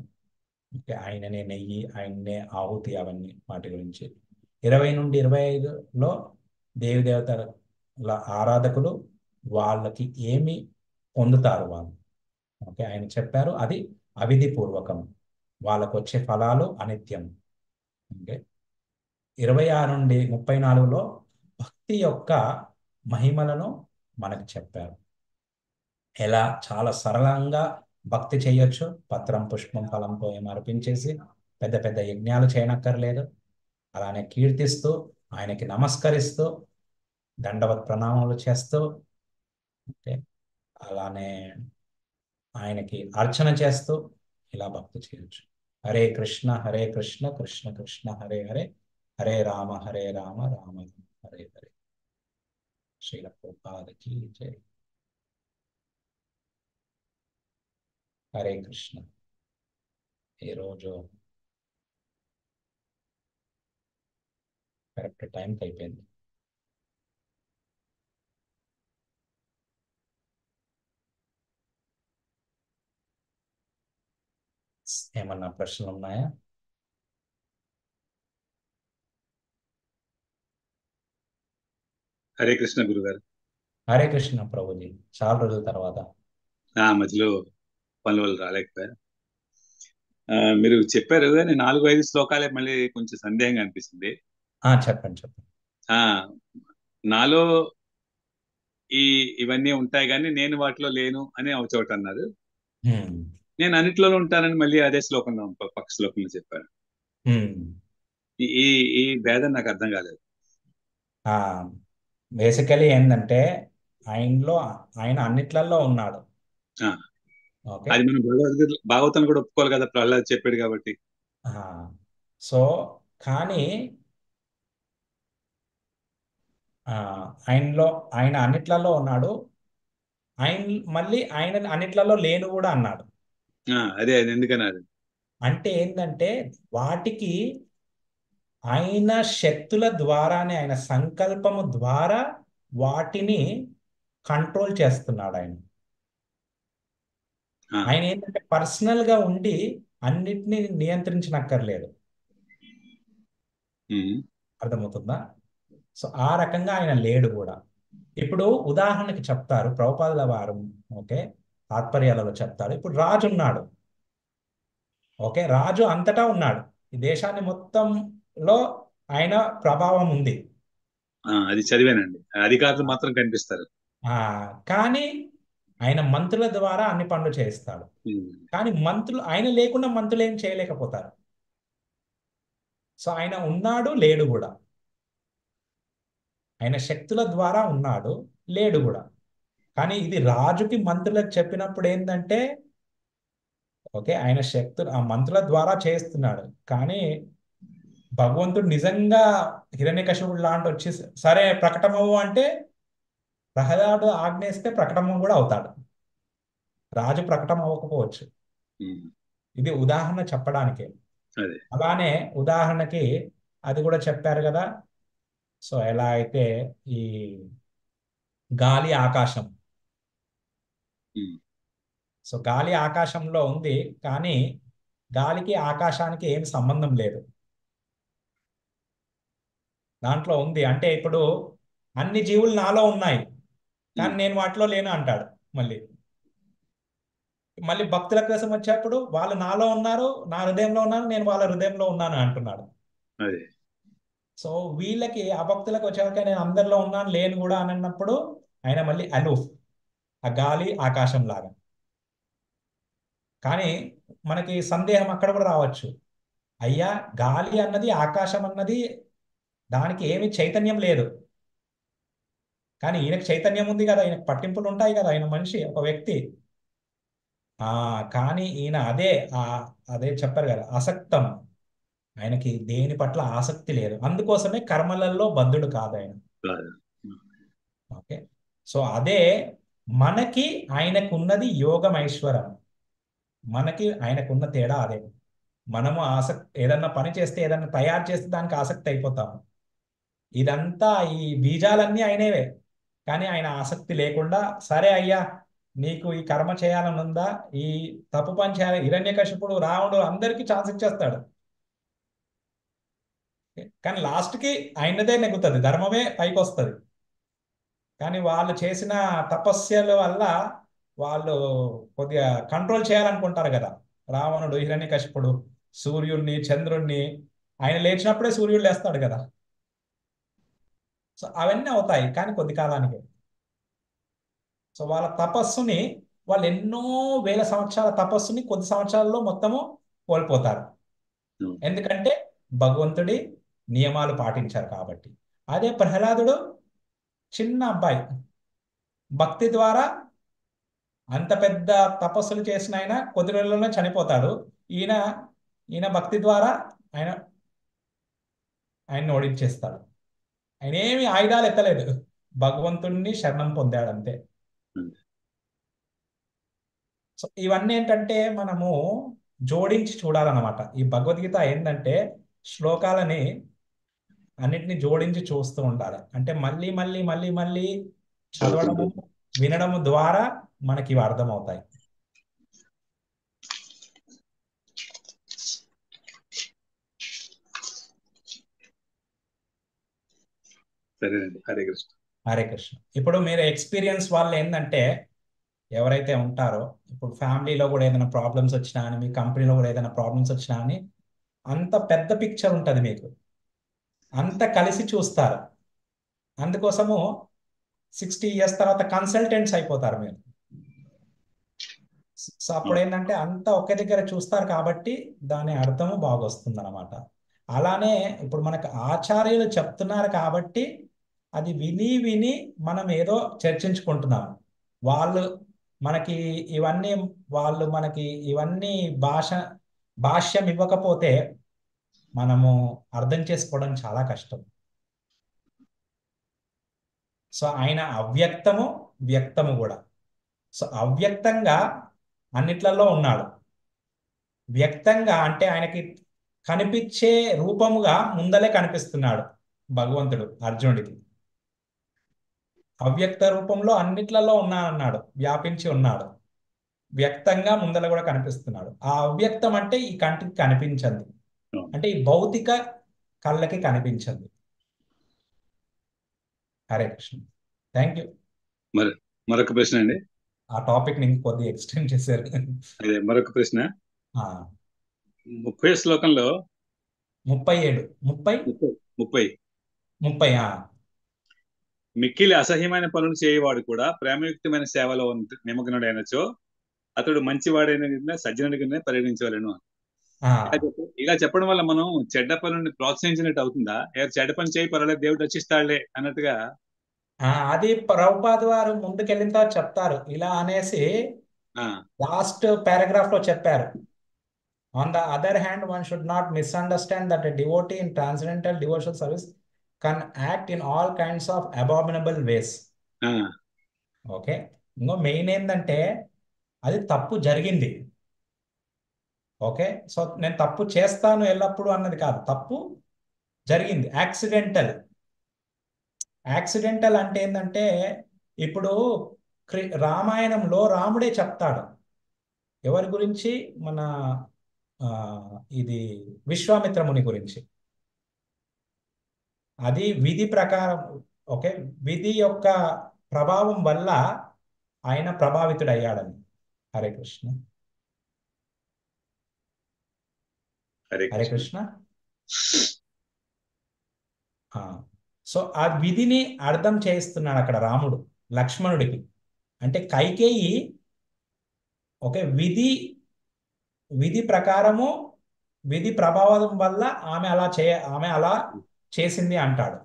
అంటే ఆయననే నెయ్యి, ఆయననే ఆహుతి, అవన్నీ వాటి గురించి. 20 నుండి 25లో దేవి దేవతల ఆరాధకులు, వాళ్ళకి ఏమి పొందుతారు వాళ్ళు, ఓకే, ఆయన చెప్పారు, అది అవిధి పూర్వకం, వాళ్ళకు వచ్చే ఫలాలు అనిత్యం. ఓకే, 26 నుండి 34లో భక్తి యొక్క మహిమలను మనకు చెప్పారు. ఎలా చాలా సరళంగా భక్తి చేయొచ్చు, పత్రం పుష్పం ఫలంతో ఏం అర్పించేసి పెద్ద పెద్ద యజ్ఞాలు చేయనక్కర్లేదు. అలానే కీర్తిస్తూ, ఆయనకి నమస్కరిస్తూ, దండవత్ ప్రణామాలు చేస్తూ, ఓకే, అలానే ఆయనకి అర్చన చేస్తూ ఇలా భక్తి చేయొచ్చు. హరే కృష్ణ కృష్ణ కృష్ణ హరే హరే, హరే రామ రామ రామ హరే హరే. శ్రీల ప్రభుపాదకి జై. హరే కృష్ణ. ఈరోజు కరెక్ట్ టైంకి అయిపోయింది. ఏమన్నా ప్రశ్నలు ఉన్నాయా? హరే కృష్ణ గురుగారు. హరే కృష్ణ ప్రభుజీ, చాలా రోజుల తర్వాత. మధ్యలో పనుల వల్ల రాలేకపోయా. మీరు చెప్పారు కానీ 4-5 శ్లోకాలే మళ్ళీ కొంచెం సందేహంగా అనిపిస్తుంది. చెప్పండి చెప్పండి. ఆ నాలో ఈ ఇవన్నీ ఉంటాయి కానీ నేను వాటిలో లేను అని ఒక చోట అన్నారు. హ్మ్. నేను అన్నిట్లోనూ ఉంటానని మళ్ళీ అదే శ్లోకంలో పక్క శ్లోకంలో చెప్పారు. హ్మ్. ఈ ఈ ఈ భేదం నాకు అర్థం కాలేదు. బేసికలీ ఏంటంటే ఆయనలో ఆయన అన్నిట్లలో ఉన్నాడు. ఆ, ఓకే. అది మనం భగవద్గీత భాగవతం కూడా ఒప్పుకోవాలి కదా, ప్రహ్లాద్ చెప్పాడు కాబట్టి. ఆ, సో కానీ ఆ, ఆయనలో ఆయన అన్నిట్లలో ఉన్నాడు. ఆయన మళ్ళీ ఆయన అన్నిట్లలో లేను కూడా అన్నాడు. అదే అది ఎందుకన్నారు. అంటే ఏంటంటే వాటికి ఆయన శక్తుల ద్వారానే, ఆయన సంకల్పము ద్వారా వాటిని కంట్రోల్ చేస్తున్నాడు ఆయన. ఆ, ఆయన ఏంటంటే పర్సనల్ గా ఉండి అన్నిటినీ నియంత్రించనక్కర్లేదు. ఉమ్, అర్థమవుతుందా? సో ఆ రకంగా ఆయన లేడు కూడా. ఇప్పుడు ఉదాహరణకి చెప్తారు ప్రభుపాదుల వారు. ఓకే, తాత్పర్యాలలో చెప్తారు. ఇప్పుడు రాజు ఉన్నాడు. ఓకే, రాజు అంతటా ఉన్నాడు. ఈ దేశాన్ని మొత్తంలో ఆయన ప్రభావం ఉంది. అది చదివానండి. అధికారులు మాత్రం కనిపిస్తారు. ఆ కానీ ఆయన మంత్రుల ద్వారా అన్ని పనులు చేయిస్తాడు. ఉమ్, కానీ మంత్రులు, ఆయన లేకుండా మంత్రులు ఏం చేయలేకపోతారు. సో ఆయన ఉన్నాడు లేడు కూడా. ఆయన శక్తుల ద్వారా ఉన్నాడు, లేడు కూడా. కానీ ఇది రాజుకి మంత్రులకు చెప్పినప్పుడు ఏంటంటే ఓకే, ఆయన శక్తులు ఆ మంత్రుల ద్వారా చేస్తున్నాడు. కానీ భగవంతుడు నిజంగా హిరణ్యకశిపుడు లాంటి వచ్చి సరే ప్రకటమవు అంటే ప్రహ్లాడు ఆజ్ఞేస్తే ప్రకటమ కూడా అవుతాడు. రాజు ప్రకటన అవ్వకపోవచ్చు. ఉమ్, ఇది ఉదాహరణ చెప్పడానికే. అదే. అలానే ఉదాహరణకి అది కూడా చెప్పారు కదా. సో ఎలా అయితే ఈ గాలి ఆకాశం. ఉమ్, సో గాలి ఆకాశంలో ఉంది, కానీ గాలికి ఆకాశానికి ఏం సంబంధం లేదు. దాంట్లో ఉంది అంటే ఇప్పుడు అన్ని జీవులు నాలో ఉన్నాయి, కానీ ఉమ్, నేను వాటిలో లేను అంటాడు. మళ్ళీ మళ్ళీ భక్తుల కోసం వచ్చేప్పుడు వాళ్ళు నాలో ఉన్నారు, నా హృదయంలో ఉన్నారు, నేను వాళ్ళ హృదయంలో ఉన్నాను అంటున్నాడు. అదే. సో వీళ్ళకి ఆ భక్తులకు వచ్చాక నేను అందరిలో ఉన్నాను లేను కూడా అని అన్నప్పుడు ఆయన మళ్ళీ అలూఫ్, ఆ గాలి ఆకాశం లాగా. కానీ మనకి సందేహం అక్కడ కూడా రావచ్చు. అయ్యా, గాలి అన్నది ఆకాశం అన్నది దానికి ఏమి చైతన్యం లేదు, కానీ ఈయనకు చైతన్యం ఉంది కదా, ఈయనకు పట్టింపులు ఉంటాయి కదా, ఆయన మనిషి, ఒక వ్యక్తి. ఆ కానీ ఈయన ఆ అదే చెప్పారు కదా, అసక్తం. ఆయనకి దేని పట్ల ఆసక్తి లేదు, అందుకోసమే కర్మలలో బద్ధుడు కాదు ఆయన. కాదు. ఓకే. సో అదే మనకి ఆయనకున్నది యోగం ఐశ్వరం. మనకి ఆయనకున్న తేడా అదే. మనము ఆసక్తి, ఏదన్నా పని చేస్తే ఏదన్నా తయారు చేస్తే దానికి ఆసక్తి అయిపోతాము. ఇదంతా ఈ బీజాలన్నీ ఆయనవే. కానీ ఆయన ఆసక్తి లేకుండా సరే అయ్యా, నీకు ఈ కర్మ చేయాలని ఉందా, ఈ తప్పు పని చేయాలి, హిరణ్యకశిపుడు రావణుడు అందరికీ ఛాన్స్ ఇచ్చేస్తాడు. కానీ లాస్ట్కి ఆయనదే నెగ్గుతుంది, ధర్మమే పైకి వస్తుంది. కానీ వాళ్ళు చేసిన తపస్యల వల్ల వాళ్ళు కొద్దిగా కంట్రోల్ చేయాలనుకుంటారు కదా. రావణుడు, హిరణ్యకశిపుడు సూర్యుడిని, చంద్రుణ్ణి, ఆయన లేచినప్పుడే సూర్యుడు లేస్తాడు కదా. సో అవన్నీ అవుతాయి కానీ కొద్ది కాలానికి. సో వాళ్ళ తపస్సుని, వాళ్ళు ఎన్నో వేల సంవత్సరాల తపస్సుని కొద్ది సంవత్సరాల్లో మొత్తము కోల్పోతారు. ఉమ్, ఎందుకంటే భగవంతుడి నియమాలు పాటించారు కాబట్టి. అదే ప్రహ్లాదుడు చిన్న అబ్బాయి, భక్తి ద్వారా అంత పెద్ద తపస్సులు చేసిన ఆయన కొద్ది రోజుల్లోనే చనిపోతాడు. ఈయన ఈయన భక్తి ద్వారా ఆయన ఆయన్ని ఓడించేస్తాడు. ఆయన ఏమి ఆయుధాలు ఎత్తలేదు, భగవంతుణ్ణి శరణం పొందాడు అంతే. ఉమ్. సో ఇవన్నీ ఏంటంటే మనము జోడించి చూడాలన్నమాట. ఈ భగవద్గీత ఏంటంటే శ్లోకాలని అన్నిటిని జోడించి చూస్తూ ఉండాలి. అంటే మళ్ళీ మళ్ళీ మళ్ళీ మళ్ళీ చదువుతుంటూ. చదవడము, వినడము ద్వారా మనకి ఇవి అర్థమవుతాయి. సరేనండి. హరే కృష్ణ. హరే కృష్ణ. ఇప్పుడు మీరు ఎక్స్పీరియన్స్ వాళ్ళు ఏంటంటే ఎవరైతే ఉంటారో, ఇప్పుడు ఫ్యామిలీలో కూడా ఏదైనా ప్రాబ్లమ్స్ వచ్చినా అని, మీ కంపెనీలో కూడా ఏదైనా ప్రాబ్లమ్స్ వచ్చినా అని, అంత పెద్ద పిక్చర్ ఉంటుంది మీకు, అంత కలిసి చూస్తారు. అందుకోసము 60 years తర్వాత కన్సల్టెంట్స్ అయిపోతారు మీరు. సో అప్పుడు అవును. ఏంటంటే అంతా ఒకే దగ్గర చూస్తారు కాబట్టి దాని అర్థము బాగొస్తుంది అనమాట. అలానే ఇప్పుడు మనకు ఆచార్యులు చెప్తున్నారు కాబట్టి అది విని విని మనం ఏదో చర్చించుకుంటున్నాం. వాళ్ళు మనకి ఇవన్నీ వాళ్ళు మనకి ఇవన్నీ భాష భాష్యం ఇవ్వకపోతే మనము అర్థం చేసుకోవడం చాలా కష్టం. సో ఆయన అవ్యక్తము వ్యక్తము కూడా. సో అవ్యక్తంగా అన్నిట్లలో ఉన్నాడు. వ్యక్తంగా అంటే ఆయనకి కనిపించే రూపముగా ముందలే కనిపిస్తున్నాడు భగవంతుడు అర్జునుడికి. అవ్యక్త రూపంలో అన్నిట్లలో ఉన్నాడు, వ్యాపించి ఉన్నాడు. వ్యక్తంగా ముందల కూడా కనిపిస్తున్నాడు. ఆ అవ్యక్తం అంటే ఈ కంటికి కనిపించదు, అవును. అంటే ఈ భౌతిక కళ్ళకి కనిపించదు. హరే కృష్ణ. Thank you. మరి మరొక ప్రశ్న అండి. ఆ టాపిక్ ని కొద్దిగా ఎక్స్టెండ్ చేశారు. అదే మరొక ప్రశ్న. ఆ, 30 శ్లోకంలో 37 30 30 30 30 మిక్కిలి అసహ్యమైన పనులు చేయవాడు కూడా ప్రేమయుక్తమైన సేవలో నిమగ్నుడైనచో అతడు మంచివాడైన సజ్జనుడిగానే పరిగణించవలను. ఆ. ఇలా చెప్పడం వల్ల మనం చెడ్డ పనుల్ని ప్రోత్సహించినట్టు అవుతుందా? చెడ్డ పని చేయి, పర్వాలేదు, దేవుడు రక్షిస్తాడులే అన్నట్టుగా. అది ప్రభుపాద్ వారు ముందుకెళ్ళిన తర్వాత చెప్తారు ఇలా అనేసి. ఆ లాస్ట్ పారాగ్రాఫ్ లో చెప్పారు. On the other hand one should not misunderstand that a devotee in transcendental devotional service can act in all kinds of abominable ways. ఆ ఓకే. ఇంకో మెయిన్ ఏంటంటే అది తప్పు జరిగింది. ఓకే. సో నేను తప్పు చేస్తాను ఎల్లప్పుడూ అన్నది కాదు, తప్పు జరిగింది. యాక్సిడెంటల్. యాక్సిడెంటల్ అంటే ఏంటంటే ఇప్పుడు రామాయణంలో రాముడే చెప్తాడు ఎవరి గురించి, మన ఆ, ఇది విశ్వామిత్ర ముని గురించి. అది విధి ప్రకారం. ఓకే. విధి యొక్క ప్రభావం వల్ల ఆయన ప్రభావితుడయ్యాడని. హరే కృష్ణ. హరే హరే కృష్ణ. కృష్ణ. ఆ, సో ఆ విధిని అర్థం చేయిస్తున్నాడు అక్కడ రాముడు లక్ష్మణుడికి. అంటే కైకేయి ఓకే విధి ప్రకారము, విధి ప్రభావం వల్ల ఆమె అలా చేసింది అంటాడు.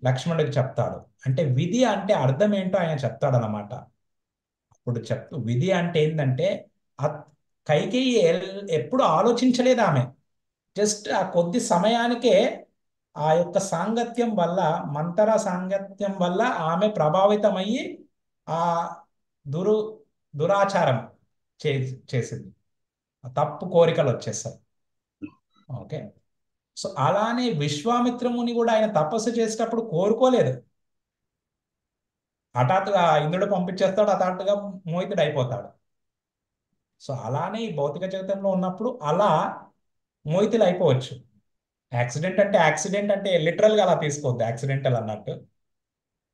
లక్ష్మణుడికి చెప్తాడు. అంటే విధి అంటే అర్థం ఏంటో ఆయన చెప్తాడు అన్నమాట. అప్పుడు విధి అంటే ఏంటంటే ఆ కైకేయి ఎప్పుడు ఆలోచించలేదు ఆమె. జస్ట్ ఆ కొద్ది సమయానికే ఆ యొక్క సాంగత్యం వల్ల, మంతర సాంగత్యం వల్ల ఆమె ప్రభావితమయ్యి ఆ దురు దురాచారం చే చేసింది. ఆ తప్పు కోరికలు వచ్చేస్తాయి. ఓకే. సో అలానే విశ్వామిత్రముని కూడా ఆయన తపస్సు చేసేటప్పుడు కోరుకోలేదు. హఠాత్తుగా ఇంద్రుడు పంపించేస్తాడు, హఠాత్తుగా మోహితుడు అయిపోతాడు. సో అలానే ఈ భౌతిక జగతంలో ఉన్నప్పుడు అలా మోహితులు అయిపోవచ్చు. యాక్సిడెంట్ అంటే లిటరల్గా అలా తీసుకోవద్దు, యాక్సిడెంటల్ అన్నట్టు.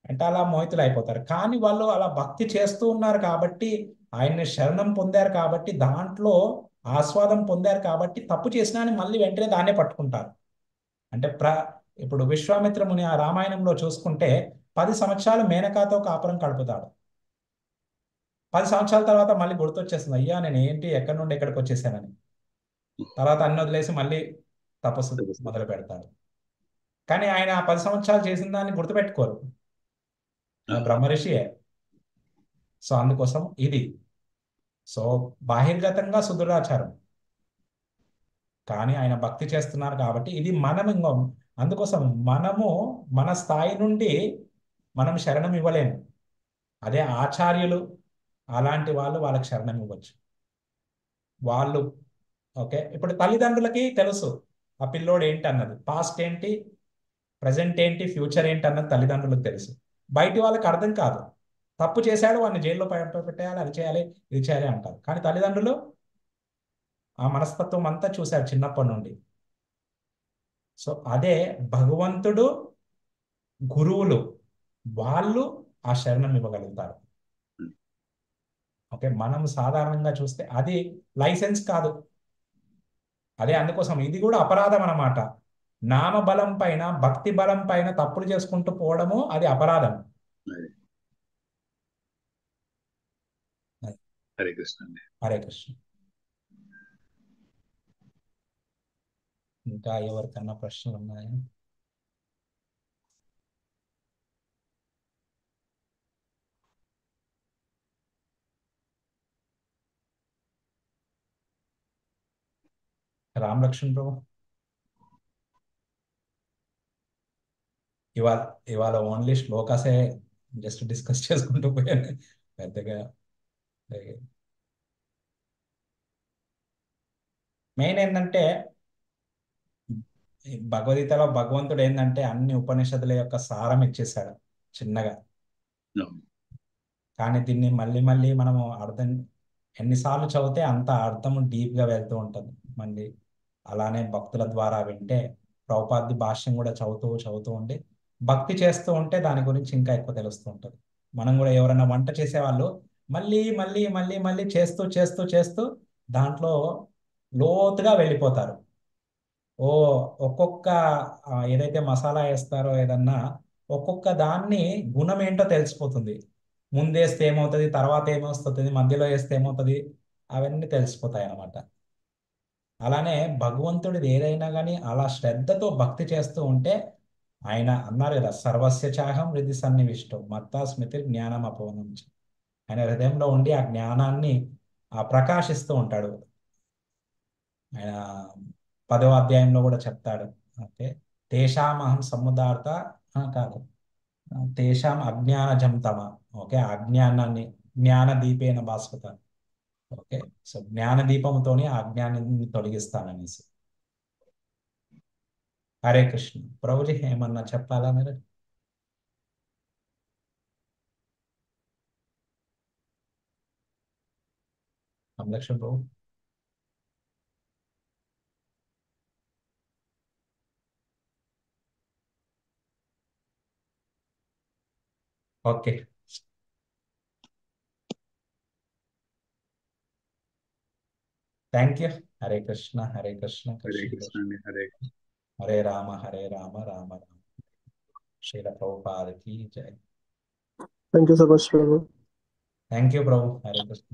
అంటే అలా మోహితులు అయిపోతారు. కానీ వాళ్ళు అలా భక్తి చేస్తూ ఉన్నారు కాబట్టి, ఆయన్ని శరణం పొందారు కాబట్టి, దాంట్లో ఆస్వాదం పొందారు కాబట్టి, తప్పు చేసినా అని మళ్ళీ వెంటనే దాన్నే పట్టుకుంటారు. అంటే ఇప్పుడు విశ్వామిత్ర ముని ఆ రామాయణంలో చూసుకుంటే 10 సంవత్సరాలు మేనకాతో కాపురం కడుపుతాడు. 10 సంవత్సరాల తర్వాత మళ్ళీ గుర్తొచ్చేస్తుంది, అయ్యా నేను ఏంటి ఎక్కడి నుండి ఎక్కడికి వచ్చేసానని. తర్వాత అన్ని వదిలేసి మళ్ళీ తపస్సు మొదలు పెడతాడు. కానీ ఆయన ఆ 10 సంవత్సరాలు చేసిన దాన్ని గుర్తుపెట్టుకోరు. ఆ, ఆయన బ్రహ్మర్షియే. సో అందుకోసం ఇది. సో బాహిర్గతంగా సుదురాచారం, కానీ ఆయన భక్తి చేస్తున్నారు కాబట్టి ఇది మనం అందుకోసం మనము మన స్థాయి నుండి మనం శరణం ఇవ్వలేము. అదే ఆచార్యులు అలాంటి వాళ్ళు వాళ్ళకి శరణం ఇవ్వచ్చు. వాళ్ళు ఓకే. ఇప్పుడు తల్లిదండ్రులకి తెలుసు ఆ పిల్లోడు ఏంటి అన్నది, పాస్ట్ ఏంటి, ప్రజెంట్ ఏంటి, ఫ్యూచర్ ఏంటి అన్నది తల్లిదండ్రులకు తెలుసు. బయటి వాళ్ళకి అర్థం కాదు. తప్పు చేశాడు వాడిని జైల్లో పెట్టేయాలి, అది చేయాలి, ఇది చేయాలి అంటారు. కానీ తల్లిదండ్రులు ఆ మనస్తత్వం అంతా చూశారు చిన్నప్పటి నుండి. సో అదే భగవంతుడు గురువులు వాళ్ళు ఆ శరణం ఇవ్వగలుగుతారు. ఉమ్, ఓకే, మనం సాధారణంగా చూస్తే అది లైసెన్స్ కాదు. అదే అందుకోసం ఇది కూడా అపరాధం అన్నమాట. నామ బలం పైన భక్తి బలం పైన తప్పులు చేసుకుంటూ పోవడము అది అపరాధం. అది. హరే కృష్ణ అండి. హరే కృష్ణ. ఇంకా ఎవరికన్నా ప్రశ్నలు ఉన్నాయా? రామ్ లక్ష్మణ్ ప్రభు, ఇవాళ ఇవాళ ఓన్లీ శ్లోకాసే జస్ట్ డిస్కస్ చేసుకుంటూ పోయాను పెద్దగా. మెయిన్ ఏంటంటే ఈ భగవద్గీతలో భగవంతుడు ఏంటంటే అన్ని ఉపనిషత్తుల యొక్క సారం ఇచ్చేసాడు చిన్నగా. అవును. కానీ దీన్ని మళ్ళీ మళ్ళీ మనము అర్థం ఎన్నిసార్లు చదివితే అంత అర్థం డీప్ గా వెళ్తూ ఉంటుంది. మళ్ళీ అలానే భక్తుల ద్వారా వింటే ప్రభుపాది భాష్యం కూడా చదువుతూ చదువుతూ ఉండి భక్తి చేస్తూ ఉంటే దాని గురించి ఇంకా ఎక్కువ తెలుస్తూ ఉంటుంది. మనం కూడా ఎవరైనా వంట చేసేవాళ్ళు మళ్ళీ మళ్ళీ మళ్ళీ మళ్ళీ చేస్తూ చేస్తూ చేస్తూ దాంట్లో లోతుగా వెళ్ళిపోతారు. ఓ ఒక్కొక్క ఏదైతే మసాలా వేస్తారో ఏదన్నా ఒక్కొక్క దాన్ని గుణం ఏంటో తెలిసిపోతుంది. ముందేస్తే ఏమవుతుంది, తర్వాత ఏమొస్తుంది, మధ్యలో వేస్తే ఏమవుతుంది, అవన్నీ తెలిసిపోతాయి అన్నమాట. అలానే భగవంతుడిది ఏదైనా కానీ అలా శ్రద్ధతో భక్తి చేస్తూ ఉంటే ఆయన అన్నారు కదా, సర్వస్య చాహం హృది సన్నివిష్టం మత్తా స్మృతి జ్ఞానం అపవనం చ. ఆయన హృదయంలో ఉండి ఆ జ్ఞానాన్ని ప్రకాశిస్తూ ఉంటాడు. ఆయన 10వ అధ్యాయంలో కూడా చెప్తాడు. ఓకే, తేషామహం సముదార్త కాదు, తేషాం అజ్ఞానజం తమ. ఓకే, అజ్ఞానాన్ని జ్ఞాన దీపేన భాస్వత. ఓకే, సో జ్ఞాన దీపంతోనే ఆ అజ్ఞానాన్ని తొలగిస్తాననేసి. హరే కృష్ణ. ప్రభుజీ ఏమన్నా చెప్పాలా మీరు? Samrakshana Prabhu. Okay, thank you. Hare Krishna Hare Krishna Hare Krishna Krishna Krishna అండి. హరే హరే రామ హరే రామ రామ రామ. శ్రీల ప్రభుపాదకి జై. Thank you so much, Prabhu. Thank you Prabhu. Hare Krishna.